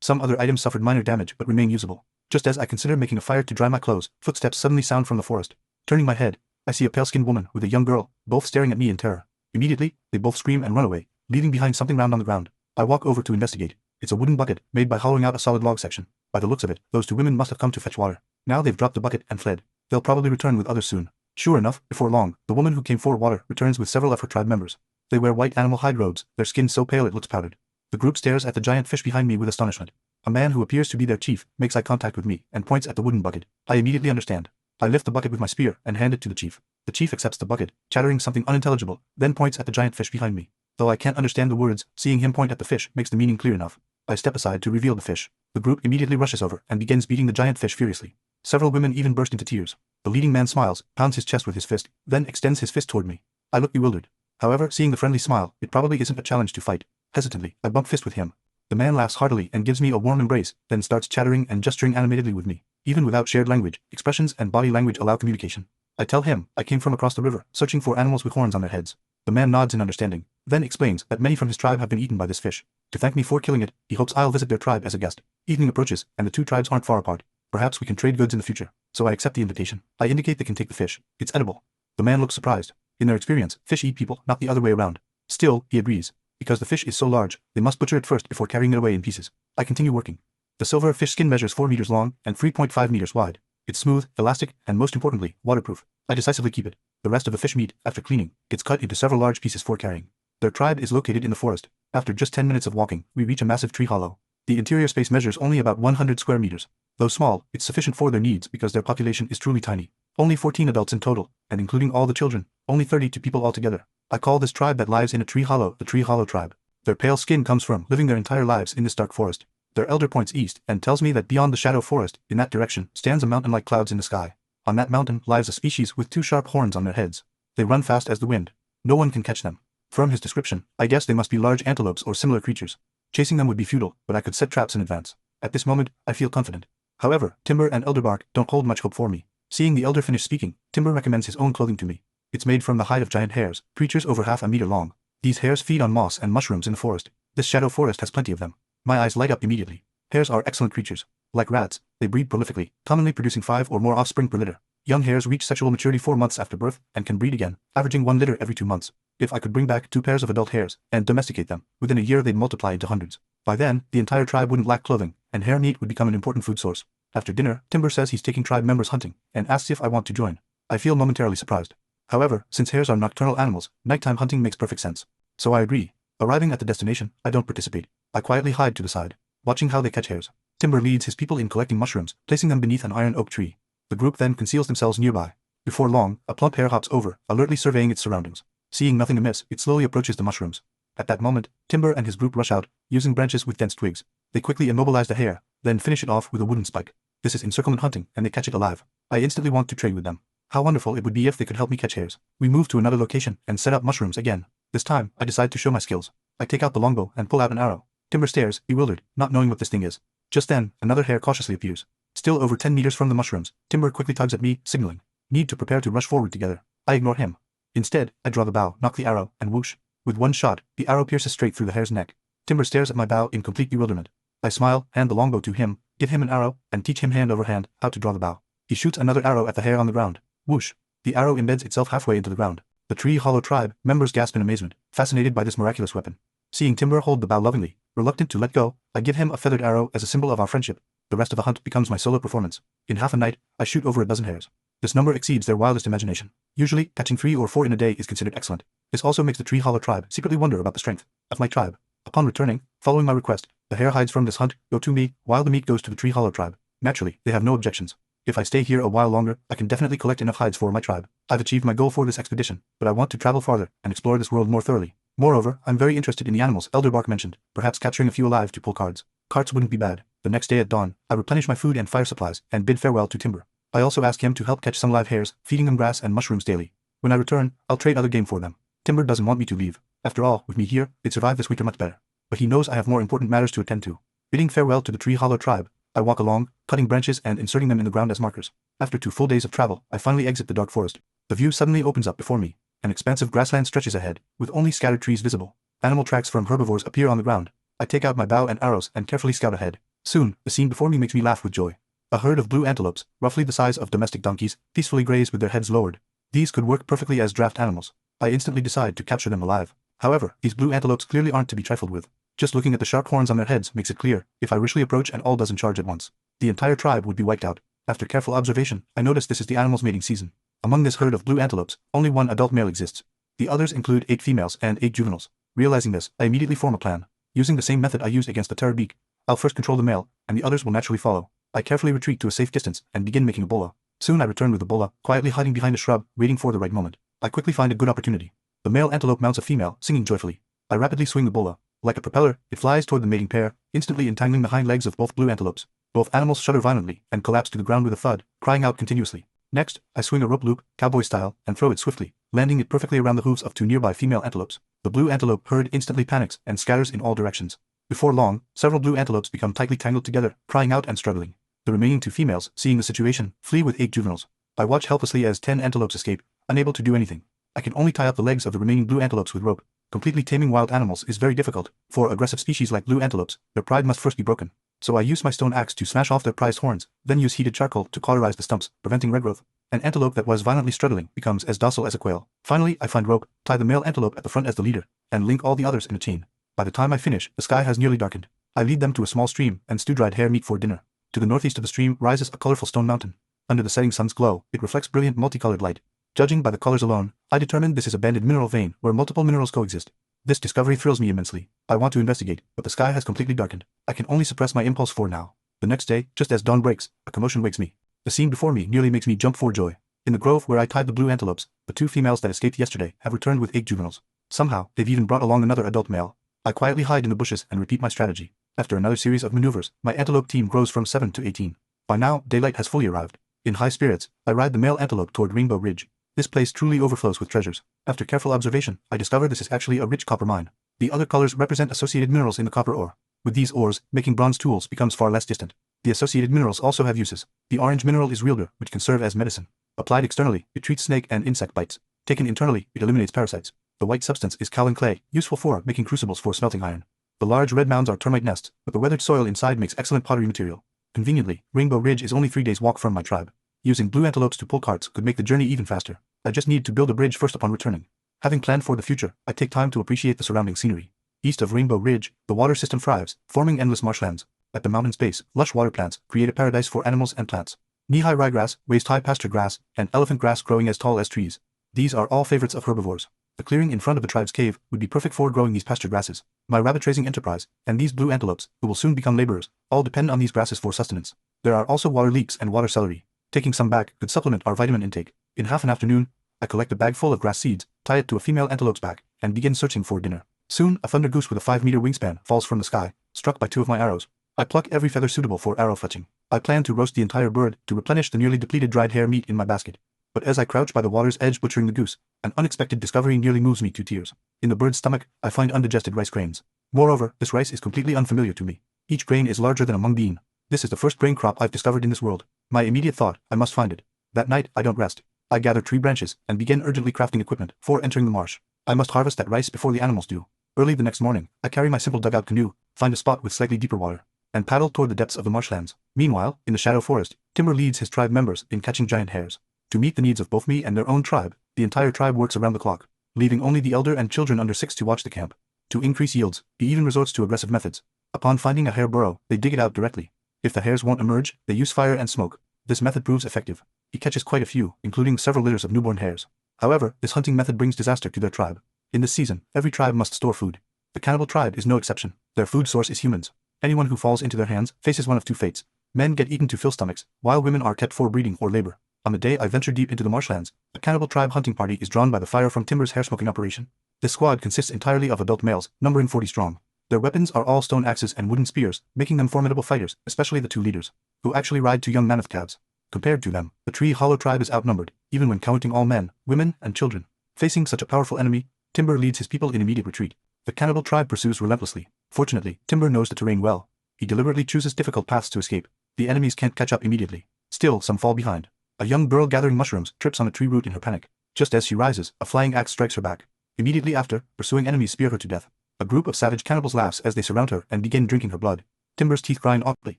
Some other items suffered minor damage but remain usable. Just as I consider making a fire to dry my clothes, footsteps suddenly sound from the forest. Turning my head, I see a pale-skinned woman with a young girl, both staring at me in terror. Immediately, they both scream and run away, leaving behind something round on the ground. I walk over to investigate. It's a wooden bucket, made by hollowing out a solid log section. By the looks of it, those two women must have come to fetch water. Now they've dropped the bucket and fled. They'll probably return with others soon. Sure enough, before long, the woman who came for water returns with several of her tribe members. They wear white animal hide robes, their skin so pale it looks powdered. The group stares at the giant fish behind me with astonishment. A man who appears to be their chief makes eye contact with me and points at the wooden bucket. I immediately understand. I lift the bucket with my spear and hand it to the chief. The chief accepts the bucket, chattering something unintelligible, then points at the giant fish behind me. Though I can't understand the words, seeing him point at the fish makes the meaning clear enough. I step aside to reveal the fish. The group immediately rushes over and begins beating the giant fish furiously. Several women even burst into tears. The leading man smiles, pounds his chest with his fist, then extends his fist toward me. I look bewildered. However, seeing the friendly smile, it probably isn't a challenge to fight. Hesitantly, I bump fist with him. The man laughs heartily and gives me a warm embrace, then starts chattering and gesturing animatedly with me. Even without shared language, expressions and body language allow communication. I tell him I came from across the river, searching for animals with horns on their heads. The man nods in understanding, then explains that many from his tribe have been eaten by this fish. To thank me for killing it, he hopes I'll visit their tribe as a guest. Evening approaches, and the two tribes aren't far apart. Perhaps we can trade goods in the future. So I accept the invitation. I indicate they can take the fish. It's edible. The man looks surprised. In their experience, fish eat people, not the other way around. Still, he agrees. Because the fish is so large, they must butcher it first before carrying it away in pieces. I continue working. The silver fish skin measures 4 meters long and 3.5 meters wide. It's smooth, elastic, and most importantly, waterproof. I decisively keep it. The rest of the fish meat, after cleaning, gets cut into several large pieces for carrying. Their tribe is located in the forest. After just 10 minutes of walking, we reach a massive tree hollow. The interior space measures only about 100 square meters. Though small, it's sufficient for their needs because their population is truly tiny. Only 14 adults in total, and including all the children, only 32 people altogether. I call this tribe that lives in a tree hollow the Tree Hollow tribe. Their pale skin comes from living their entire lives in this dark forest. Their elder points east and tells me that beyond the shadow forest, in that direction, stands a mountain like clouds in the sky. On that mountain lies a species with 2 sharp horns on their heads. They run fast as the wind. No one can catch them. From his description, I guess they must be large antelopes or similar creatures. Chasing them would be futile, but I could set traps in advance. At this moment, I feel confident. However, Timber and Elderbark don't hold much hope for me. Seeing the elder finish speaking, Timber recommends his own clothing to me. It's made from the hide of giant hares, creatures over half a meter long. These hares feed on moss and mushrooms in the forest. This shadow forest has plenty of them. My eyes light up immediately. Hares are excellent creatures. Like rats, they breed prolifically, commonly producing 5 or more offspring per litter. Young hares reach sexual maturity 4 months after birth and can breed again, averaging 1 litter every 2 months. If I could bring back 2 pairs of adult hares and domesticate them, within a year they'd multiply into hundreds. By then, the entire tribe wouldn't lack clothing, and hare meat would become an important food source. After dinner, Timber says he's taking tribe members hunting, and asks if I want to join. I feel momentarily surprised. However, since hares are nocturnal animals, nighttime hunting makes perfect sense. So I agree. Arriving at the destination, I don't participate. I quietly hide to the side, watching how they catch hares. Timber leads his people in collecting mushrooms, placing them beneath an iron oak tree. The group then conceals themselves nearby. Before long, a plump hare hops over, alertly surveying its surroundings. Seeing nothing amiss, it slowly approaches the mushrooms. At that moment, Timber and his group rush out, using branches with dense twigs. They quickly immobilize the hare, then finish it off with a wooden spike. This is encirclement hunting, and they catch it alive. I instantly want to trade with them. How wonderful it would be if they could help me catch hares. We move to another location and set up mushrooms again. This time, I decide to show my skills. I take out the longbow and pull out an arrow. Timber stares, bewildered, not knowing what this thing is. Just then, another hare cautiously appears. Still over 10 meters from the mushrooms, Timber quickly tugs at me, signaling. Need to prepare to rush forward together. I ignore him. Instead, I draw the bow, knock the arrow, and whoosh. With one shot, the arrow pierces straight through the hare's neck. Timber stares at my bow in complete bewilderment. I smile, hand the longbow to him, give him an arrow, and teach him hand over hand how to draw the bow. He shoots another arrow at the hare on the ground. Whoosh. The arrow embeds itself halfway into the ground. The Tree Hollow tribe members gasp in amazement, fascinated by this miraculous weapon. Seeing Timber hold the bow lovingly, reluctant to let go, I give him a feathered arrow as a symbol of our friendship. The rest of the hunt becomes my solo performance. In half a night, I shoot over a dozen hares. This number exceeds their wildest imagination. Usually, catching 3 or 4 in a day is considered excellent. This also makes the Tree Hollow tribe secretly wonder about the strength of my tribe. Upon returning, following my request, the hare hides from this hunt go to me, while the meat goes to the Tree Hollow tribe. Naturally, they have no objections. If I stay here a while longer, I can definitely collect enough hides for my tribe. I've achieved my goal for this expedition, but I want to travel farther and explore this world more thoroughly. Moreover, I'm very interested in the animals Elderbark mentioned, perhaps capturing a few alive to pull cards. Carts wouldn't be bad. The next day at dawn, I replenish my food and fire supplies and bid farewell to Timber. I also ask him to help catch some live hares, feeding them grass and mushrooms daily. When I return, I'll trade other game for them. Timber doesn't want me to leave. After all, with me here, they'd survive this winter much better. But he knows I have more important matters to attend to. Bidding farewell to the Tree Hollow tribe, I walk along, cutting branches and inserting them in the ground as markers. After 2 full days of travel, I finally exit the dark forest. The view suddenly opens up before me. An expansive grassland stretches ahead, with only scattered trees visible. Animal tracks from herbivores appear on the ground. I take out my bow and arrows and carefully scout ahead. Soon, the scene before me makes me laugh with joy. A herd of blue antelopes, roughly the size of domestic donkeys, peacefully graze with their heads lowered. These could work perfectly as draft animals. I instantly decide to capture them alive. However, these blue antelopes clearly aren't to be trifled with. Just looking at the sharp horns on their heads makes it clear, if I richly approach and all doesn't charge at once, the entire tribe would be wiped out. After careful observation, I notice this is the animal's mating season. Among this herd of blue antelopes, only one adult male exists. The others include 8 females and 8 juveniles. Realizing this, I immediately form a plan. Using the same method I used against the terror beak, I'll first control the male, and the others will naturally follow. I carefully retreat to a safe distance and begin making a bola. Soon I return with the bola, quietly hiding behind a shrub, waiting for the right moment. I quickly find a good opportunity. The male antelope mounts a female, singing joyfully. I rapidly swing the bola. Like a propeller, it flies toward the mating pair, instantly entangling the hind legs of both blue antelopes. Both animals shudder violently and collapse to the ground with a thud, crying out continuously. Next, I swing a rope loop, cowboy style, and throw it swiftly, landing it perfectly around the hooves of 2 nearby female antelopes. The blue antelope herd instantly panics and scatters in all directions. Before long, several blue antelopes become tightly tangled together, crying out and struggling. The remaining 2 females, seeing the situation, flee with 8 juveniles. I watch helplessly as 10 antelopes escape, unable to do anything. I can only tie up the legs of the remaining blue antelopes with rope. Completely taming wild animals is very difficult. For aggressive species like blue antelopes, their pride must first be broken. So I use my stone axe to smash off their prized horns, then use heated charcoal to cauterize the stumps, preventing regrowth. An antelope that was violently struggling becomes as docile as a quail. Finally, I find rope, tie the male antelope at the front as the leader, and link all the others in a chain. By the time I finish, the sky has nearly darkened. I lead them to a small stream and stew dried hare meat for dinner. To the northeast of the stream rises a colorful stone mountain. Under the setting sun's glow, it reflects brilliant multicolored light. Judging by the colors alone, I determine this is a banded mineral vein where multiple minerals coexist. This discovery thrills me immensely. I want to investigate, but the sky has completely darkened. I can only suppress my impulse for now. The next day, just as dawn breaks, a commotion wakes me. The scene before me nearly makes me jump for joy. In the grove where I tied the blue antelopes, the 2 females that escaped yesterday have returned with 8 juveniles. Somehow, they've even brought along another adult male. I quietly hide in the bushes and repeat my strategy. After another series of maneuvers, my antelope team grows from 7 to 18. By now, daylight has fully arrived. In high spirits, I ride the male antelope toward Rainbow Ridge. This place truly overflows with treasures. After careful observation, I discover this is actually a rich copper mine. The other colors represent associated minerals in the copper ore. With these ores, making bronze tools becomes far less distant. The associated minerals also have uses. The orange mineral is realder, which can serve as medicine. Applied externally, it treats snake and insect bites. Taken internally, it eliminates parasites. The white substance is kaolin clay, useful for making crucibles for smelting iron. The large red mounds are termite nests, but the weathered soil inside makes excellent pottery material. Conveniently, Rainbow Ridge is only 3 days' walk from my tribe. Using blue antelopes to pull carts could make the journey even faster. I just need to build a bridge first upon returning. Having planned for the future, I take time to appreciate the surrounding scenery. East of Rainbow Ridge, the water system thrives, forming endless marshlands. At the mountain's base, lush water plants create a paradise for animals and plants. Knee-high ryegrass, waist-high pasture grass, and elephant grass growing as tall as trees. These are all favorites of herbivores. The clearing in front of the tribe's cave would be perfect for growing these pasture grasses. My rabbit-raising enterprise, and these blue antelopes, who will soon become laborers, all depend on these grasses for sustenance. There are also water leeks and water celery. Taking some back could supplement our vitamin intake. In half an afternoon, I collect a bag full of grass seeds, tie it to a female antelope's back, and begin searching for dinner. Soon, a thunder goose with a 5-meter wingspan falls from the sky, struck by 2 of my arrows. I pluck every feather suitable for arrow fletching. I plan to roast the entire bird to replenish the nearly depleted dried hare meat in my basket. But as I crouch by the water's edge butchering the goose, an unexpected discovery nearly moves me to tears. In the bird's stomach, I find undigested rice grains. Moreover, this rice is completely unfamiliar to me. Each grain is larger than a mung bean. This is the first grain crop I've discovered in this world. My immediate thought, I must find it. That night, I don't rest. I gather tree branches and begin urgently crafting equipment for entering the marsh. I must harvest that rice before the animals do. Early the next morning, I carry my simple dugout canoe, find a spot with slightly deeper water, and paddle toward the depths of the marshlands. Meanwhile, in the shadow forest, Timber leads his tribe members in catching giant hares. To meet the needs of both me and their own tribe, the entire tribe works around the clock, leaving only the elder and children under 6 to watch the camp. To increase yields, he even resorts to aggressive methods. Upon finding a hare burrow, they dig it out directly. If the hares won't emerge, they use fire and smoke. This method proves effective. He catches quite a few, including several litters of newborn hares. However, this hunting method brings disaster to their tribe. In this season, every tribe must store food. The cannibal tribe is no exception. Their food source is humans. Anyone who falls into their hands faces one of 2 fates. Men get eaten to fill stomachs, while women are kept for breeding or labor. On the day I venture deep into the marshlands, a cannibal tribe hunting party is drawn by the fire from Timber's hair-smoking operation. This squad consists entirely of adult males, numbering 40 strong. Their weapons are all stone axes and wooden spears, making them formidable fighters, especially the 2 leaders, who actually ride 2 young manhwacapped. Compared to them, the Tree Hollow tribe is outnumbered, even when counting all men, women, and children. Facing such a powerful enemy, Timber leads his people in immediate retreat. The cannibal tribe pursues relentlessly. Fortunately, Timber knows the terrain well. He deliberately chooses difficult paths to escape. The enemies can't catch up immediately. Still, some fall behind. A young girl gathering mushrooms trips on a tree root in her panic. Just as she rises, a flying axe strikes her back. Immediately after, pursuing enemies spear her to death. A group of savage cannibals laughs as they surround her and begin drinking her blood. Timber's teeth grind awkwardly,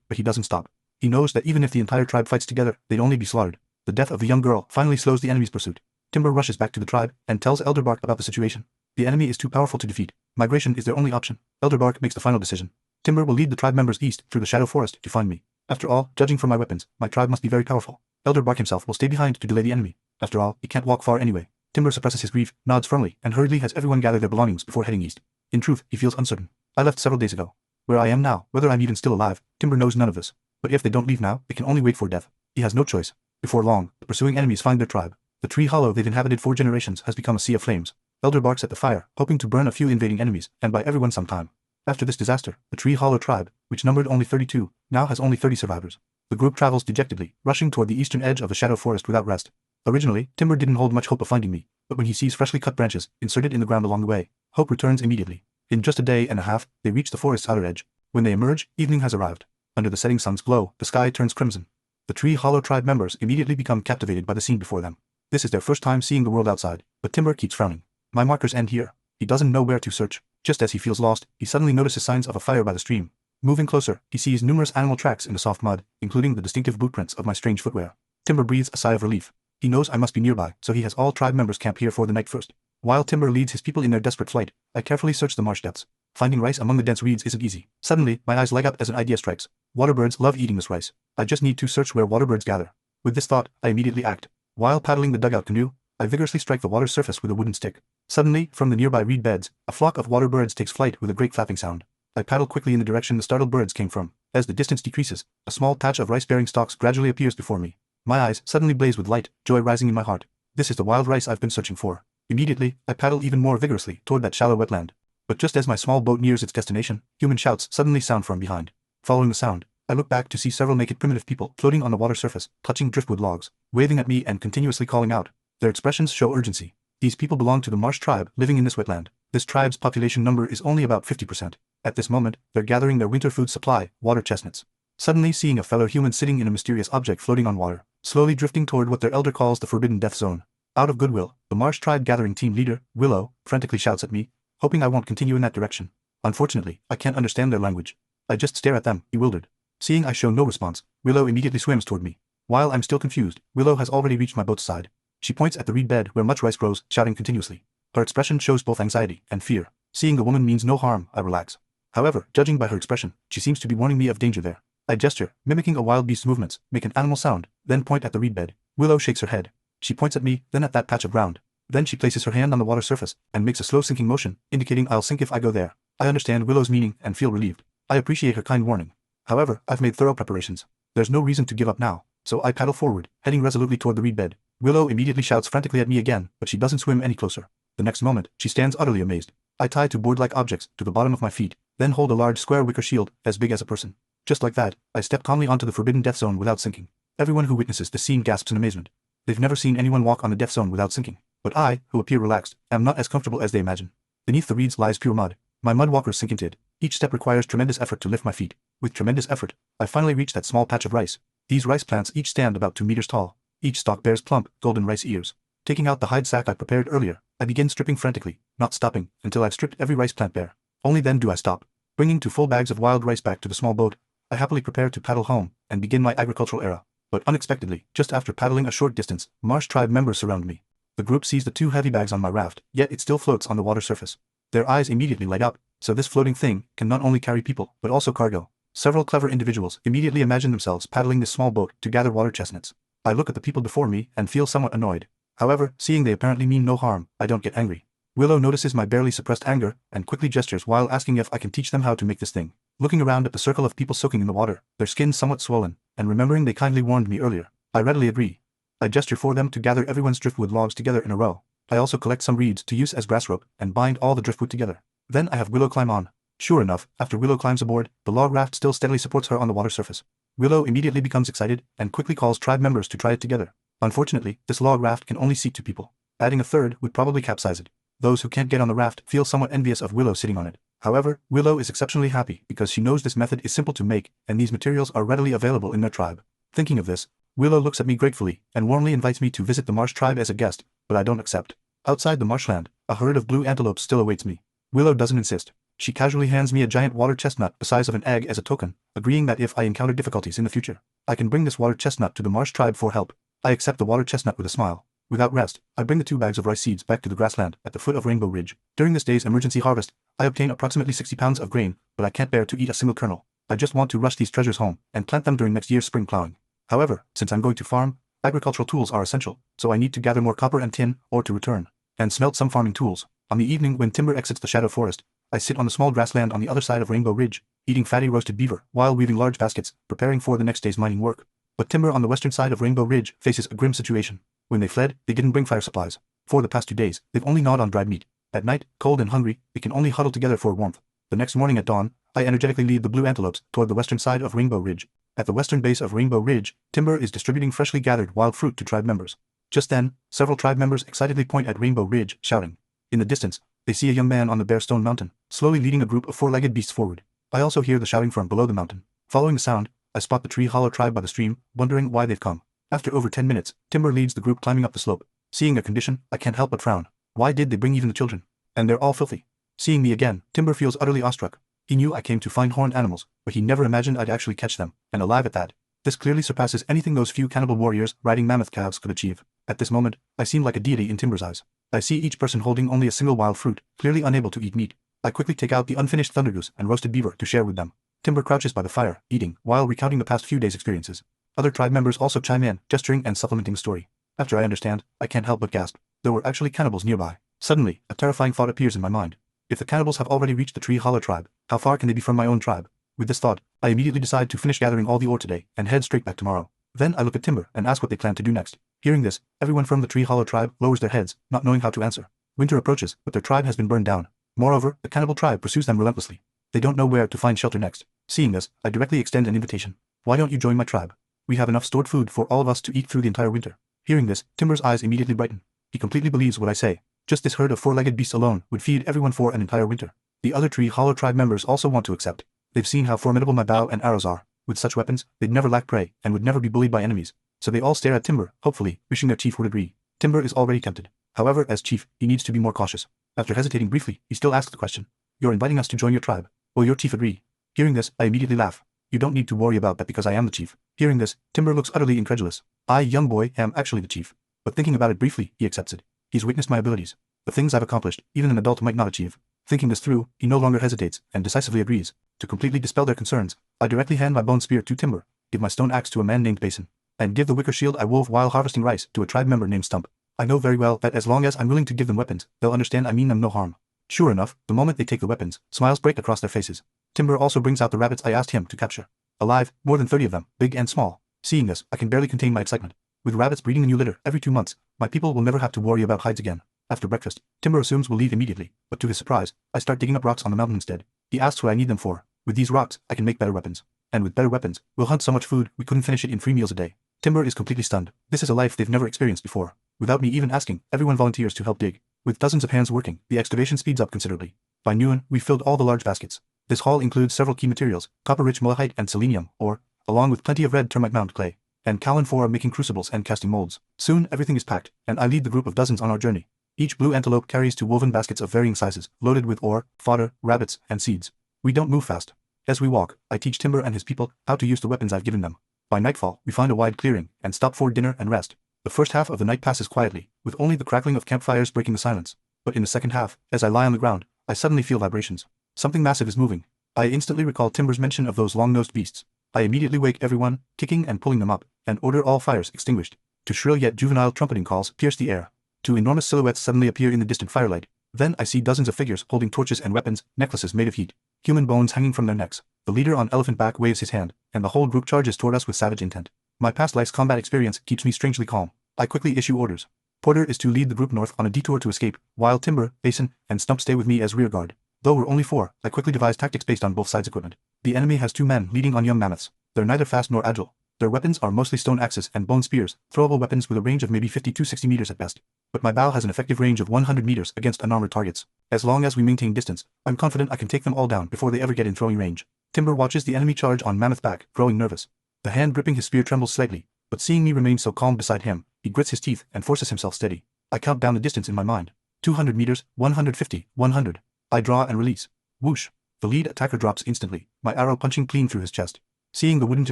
but he doesn't stop. He knows that even if the entire tribe fights together, they'd only be slaughtered. The death of the young girl finally slows the enemy's pursuit. Timber rushes back to the tribe and tells Elderbark about the situation. The enemy is too powerful to defeat. Migration is their only option. Elderbark makes the final decision. Timber will lead the tribe members east through the Shadow Forest to find me. After all, judging from my weapons, my tribe must be very powerful. Elderbark himself will stay behind to delay the enemy. After all, he can't walk far anyway. Timber suppresses his grief, nods firmly, and hurriedly has everyone gather their belongings before heading east. In truth, he feels uncertain. I left several days ago. Where I am now, whether I'm even still alive, Timber knows none of this. But if they don't leave now, they can only wait for death. He has no choice. Before long, the pursuing enemies find their tribe. The tree hollow they've inhabited for generations has become a sea of flames. Elder barks at the fire, hoping to burn a few invading enemies, and by everyone sometime. After this disaster, the tree hollow tribe, which numbered only 32, now has only 30 survivors. The group travels dejectedly, rushing toward the eastern edge of the Shadow Forest without rest. Originally, Timber didn't hold much hope of finding me, but when he sees freshly cut branches inserted in the ground along the way, hope returns immediately. In just a day and a half, they reach the forest's outer edge. When they emerge, evening has arrived. Under the setting sun's glow, the sky turns crimson. The Tree Hollow tribe members immediately become captivated by the scene before them. This is their first time seeing the world outside, but Timber keeps frowning. My markers end here. He doesn't know where to search. Just as he feels lost, he suddenly notices signs of a fire by the stream. Moving closer, he sees numerous animal tracks in the soft mud, including the distinctive bootprints of my strange footwear. Timber breathes a sigh of relief. He knows I must be nearby, so he has all tribe members camp here for the night first. While Timber leads his people in their desperate flight, I carefully search the marsh depths. Finding rice among the dense reeds isn't easy. Suddenly, my eyes light up as an idea strikes. Waterbirds love eating this rice. I just need to search where waterbirds gather. With this thought, I immediately act. While paddling the dugout canoe, I vigorously strike the water's surface with a wooden stick. Suddenly, from the nearby reed beds, a flock of water birds takes flight with a great flapping sound. I paddle quickly in the direction the startled birds came from. As the distance decreases, a small patch of rice-bearing stalks gradually appears before me. My eyes suddenly blaze with light, joy rising in my heart. This is the wild rice I've been searching for. Immediately, I paddle even more vigorously toward that shallow wetland. But just as my small boat nears its destination, human shouts suddenly sound from behind. Following the sound, I look back to see several naked primitive people floating on the water surface, touching driftwood logs, waving at me and continuously calling out. Their expressions show urgency. These people belong to the Marsh tribe living in this wetland. This tribe's population number is only about 50%. At this moment, they're gathering their winter food supply, water chestnuts. Suddenly seeing a fellow human sitting in a mysterious object floating on water, slowly drifting toward what their elder calls the Forbidden Death Zone. Out of goodwill, the Marsh tribe gathering team leader, Willow, frantically shouts at me, hoping I won't continue in that direction. Unfortunately, I can't understand their language. I just stare at them, bewildered. Seeing I show no response, Willow immediately swims toward me. While I'm still confused, Willow has already reached my boat's side. She points at the reed bed where much rice grows, shouting continuously. Her expression shows both anxiety and fear. Seeing the woman means no harm, I relax. However, judging by her expression, she seems to be warning me of danger there. I gesture, mimicking a wild beast's movements, make an animal sound, then point at the reed bed. Willow shakes her head. She points at me, then at that patch of ground. Then she places her hand on the water surface and makes a slow sinking motion, indicating I'll sink if I go there. I understand Willow's meaning and feel relieved. I appreciate her kind warning. However, I've made thorough preparations. There's no reason to give up now, so I paddle forward, heading resolutely toward the reed bed. Willow immediately shouts frantically at me again, but she doesn't swim any closer. The next moment, she stands utterly amazed. I tie two board-like objects to the bottom of my feet, then hold a large square wicker shield, as big as a person. Just like that, I step calmly onto the Forbidden Death Zone without sinking. Everyone who witnesses the scene gasps in amazement. They've never seen anyone walk on the Death Zone without sinking. But I, who appear relaxed, am not as comfortable as they imagine. Beneath the reeds lies pure mud. My mud walkers sink into it. Each step requires tremendous effort to lift my feet. With tremendous effort, I finally reach that small patch of rice. These rice plants each stand about 2 meters tall. Each stalk bears plump, golden rice ears. Taking out the hide sack I prepared earlier, I begin stripping frantically, not stopping until I've stripped every rice plant bare. Only then do I stop. Bringing 2 full bags of wild rice back to the small boat, I happily prepare to paddle home and begin my agricultural era. But unexpectedly, just after paddling a short distance, Marsh tribe members surround me. The group sees the 2 heavy bags on my raft, yet it still floats on the water surface. Their eyes immediately light up, so this floating thing can not only carry people, but also cargo. Several clever individuals immediately imagine themselves paddling this small boat to gather water chestnuts. I look at the people before me and feel somewhat annoyed. However, seeing they apparently mean no harm, I don't get angry. Willow notices my barely suppressed anger and quickly gestures while asking if I can teach them how to make this thing. Looking around at the circle of people soaking in the water, their skin somewhat swollen, and remembering they kindly warned me earlier, I readily agree. I gesture for them to gather everyone's driftwood logs together in a row. I also collect some reeds to use as grass rope and bind all the driftwood together. Then I have Willow climb on. Sure enough, after Willow climbs aboard, the log raft still steadily supports her on the water surface. Willow immediately becomes excited and quickly calls tribe members to try it together. Unfortunately, this log raft can only seat 2 people. Adding a third would probably capsize it. Those who can't get on the raft feel somewhat envious of Willow sitting on it. However, Willow is exceptionally happy because she knows this method is simple to make and these materials are readily available in their tribe. Thinking of this, Willow looks at me gratefully and warmly invites me to visit the marsh tribe as a guest, but I don't accept. Outside the marshland, a herd of blue antelopes still awaits me. Willow doesn't insist. She casually hands me a giant water chestnut the size of an egg as a token, agreeing that if I encounter difficulties in the future, I can bring this water chestnut to the marsh tribe for help. I accept the water chestnut with a smile. Without rest, I bring the 2 bags of rice seeds back to the grassland at the foot of Rainbow Ridge. During this day's emergency harvest, I obtain approximately 60 pounds of grain, but I can't bear to eat a single kernel. I just want to rush these treasures home and plant them during next year's spring plowing. However, since I'm going to farm, agricultural tools are essential, so I need to gather more copper and tin, or to return and smelt some farming tools. On the evening when timber exits the shadow forest, I sit on the small grassland on the other side of Rainbow Ridge, eating fatty roasted beaver while weaving large baskets, preparing for the next day's mining work. But timber on the western side of Rainbow Ridge faces a grim situation. When they fled, they didn't bring fire supplies. For the past 2 days, they've only gnawed on dried meat. At night, cold and hungry, they can only huddle together for warmth. The next morning at dawn, I energetically lead the blue antelopes toward the western side of Rainbow Ridge. At the western base of Rainbow Ridge, Timber is distributing freshly gathered wild fruit to tribe members. Just then, several tribe members excitedly point at Rainbow Ridge, shouting. In the distance, they see a young man on the bare stone mountain, slowly leading a group of 4-legged beasts forward. I also hear the shouting from below the mountain. Following the sound, I spot the Tree Hollow tribe by the stream, wondering why they've come. After over 10 minutes, Timber leads the group climbing up the slope. Seeing their condition, I can't help but frown. Why did they bring even the children? And they're all filthy. Seeing me again, Timber feels utterly awestruck. He knew I came to find horned animals, but he never imagined I'd actually catch them, and alive at that. This clearly surpasses anything those few cannibal warriors riding mammoth calves could achieve. At this moment, I seem like a deity in Timber's eyes. I see each person holding only a single wild fruit, clearly unable to eat meat. I quickly take out the unfinished thundergoose and roasted beaver to share with them. Timber crouches by the fire, eating, while recounting the past few days' experiences. Other tribe members also chime in, gesturing and supplementing the story. After I understand, I can't help but gasp. There were actually cannibals nearby. Suddenly, a terrifying thought appears in my mind. If the cannibals have already reached the Tree Hollow tribe, how far can they be from my own tribe? With this thought, I immediately decide to finish gathering all the ore today and head straight back tomorrow. Then I look at Timber and ask what they plan to do next. Hearing this, everyone from the Tree Hollow tribe lowers their heads, not knowing how to answer. Winter approaches, but their tribe has been burned down. Moreover, the cannibal tribe pursues them relentlessly. They don't know where to find shelter next. Seeing this, I directly extend an invitation. Why don't you join my tribe? We have enough stored food for all of us to eat through the entire winter. Hearing this, Timber's eyes immediately brighten. He completely believes what I say. Just this herd of 4-legged beasts alone would feed everyone for an entire winter. The other Tree Hollow tribe members also want to accept. They've seen how formidable my bow and arrows are. With such weapons, they'd never lack prey and would never be bullied by enemies. So they all stare at Timber, hopefully, wishing their chief would agree. Timber is already tempted. However, as chief, he needs to be more cautious. After hesitating briefly, he still asks the question. You're inviting us to join your tribe. Will your chief agree? Hearing this, I immediately laugh. You don't need to worry about that because I am the chief. Hearing this, Timber looks utterly incredulous. I, young boy, am actually the chief. But thinking about it briefly, he accepts it. He's witnessed my abilities. The things I've accomplished, even an adult might not achieve. Thinking this through, he no longer hesitates and decisively agrees. To completely dispel their concerns, I directly hand my bone spear to Timber, give my stone axe to a man named Basin, and give the wicker shield I wove while harvesting rice to a tribe member named Stump. I know very well that as long as I'm willing to give them weapons, they'll understand I mean them no harm. Sure enough, the moment they take the weapons, smiles break across their faces. Timber also brings out the rabbits I asked him to capture. Alive, more than 30 of them, big and small. Seeing this, I can barely contain my excitement. With rabbits breeding a new litter every 2 months, my people will never have to worry about hides again. After breakfast, Timber assumes we'll leave immediately, but to his surprise, I start digging up rocks on the mountain instead. He asks what I need them for. With these rocks, I can make better weapons. And with better weapons, we'll hunt so much food we couldn't finish it in 3 meals a day. Timber is completely stunned. This is a life they've never experienced before. Without me even asking, everyone volunteers to help dig. With dozens of hands working, the excavation speeds up considerably. By noon, we filled all the large baskets. This haul includes several key materials, copper-rich malachite and selenium ore, along with plenty of red termite mound clay, and kaolin for making crucibles and casting molds. Soon, everything is packed, and I lead the group of dozens on our journey. Each blue antelope carries 2 woven baskets of varying sizes, loaded with ore, fodder, rabbits, and seeds. We don't move fast. As we walk, I teach Timber and his people how to use the weapons I've given them. By nightfall, we find a wide clearing and stop for dinner and rest. The first half of the night passes quietly, with only the crackling of campfires breaking the silence. But in the second half, as I lie on the ground, I suddenly feel vibrations. Something massive is moving. I instantly recall Timber's mention of those long-nosed beasts. I immediately wake everyone, kicking and pulling them up, and order all fires extinguished. Two shrill yet juvenile trumpeting calls pierce the air. 2 enormous silhouettes suddenly appear in the distant firelight. Then I see dozens of figures holding torches and weapons, necklaces made of heat, human bones hanging from their necks. The leader on elephant back waves his hand, and the whole group charges toward us with savage intent. My past life's combat experience keeps me strangely calm. I quickly issue orders. Porter is to lead the group north on a detour to escape, while Timber, Basin, and Stump stay with me as rear guard. Though we're only 4, I quickly devise tactics based on both sides' equipment. The enemy has 2 men leading on young mammoths. They're neither fast nor agile. Their weapons are mostly stone axes and bone spears, throwable weapons with a range of maybe 50 to 60 meters at best. But my bow has an effective range of 100 meters against unarmored targets. As long as we maintain distance, I'm confident I can take them all down before they ever get in throwing range. Timber watches the enemy charge on mammoth back, growing nervous. The hand gripping his spear trembles slightly, But seeing me remain so calm beside him, he grits his teeth and forces himself steady. I count down the distance in my mind. 200 meters, 150, 100. I draw and release. Whoosh. The lead attacker drops instantly, my arrow punching clean through his chest. Seeing the wooden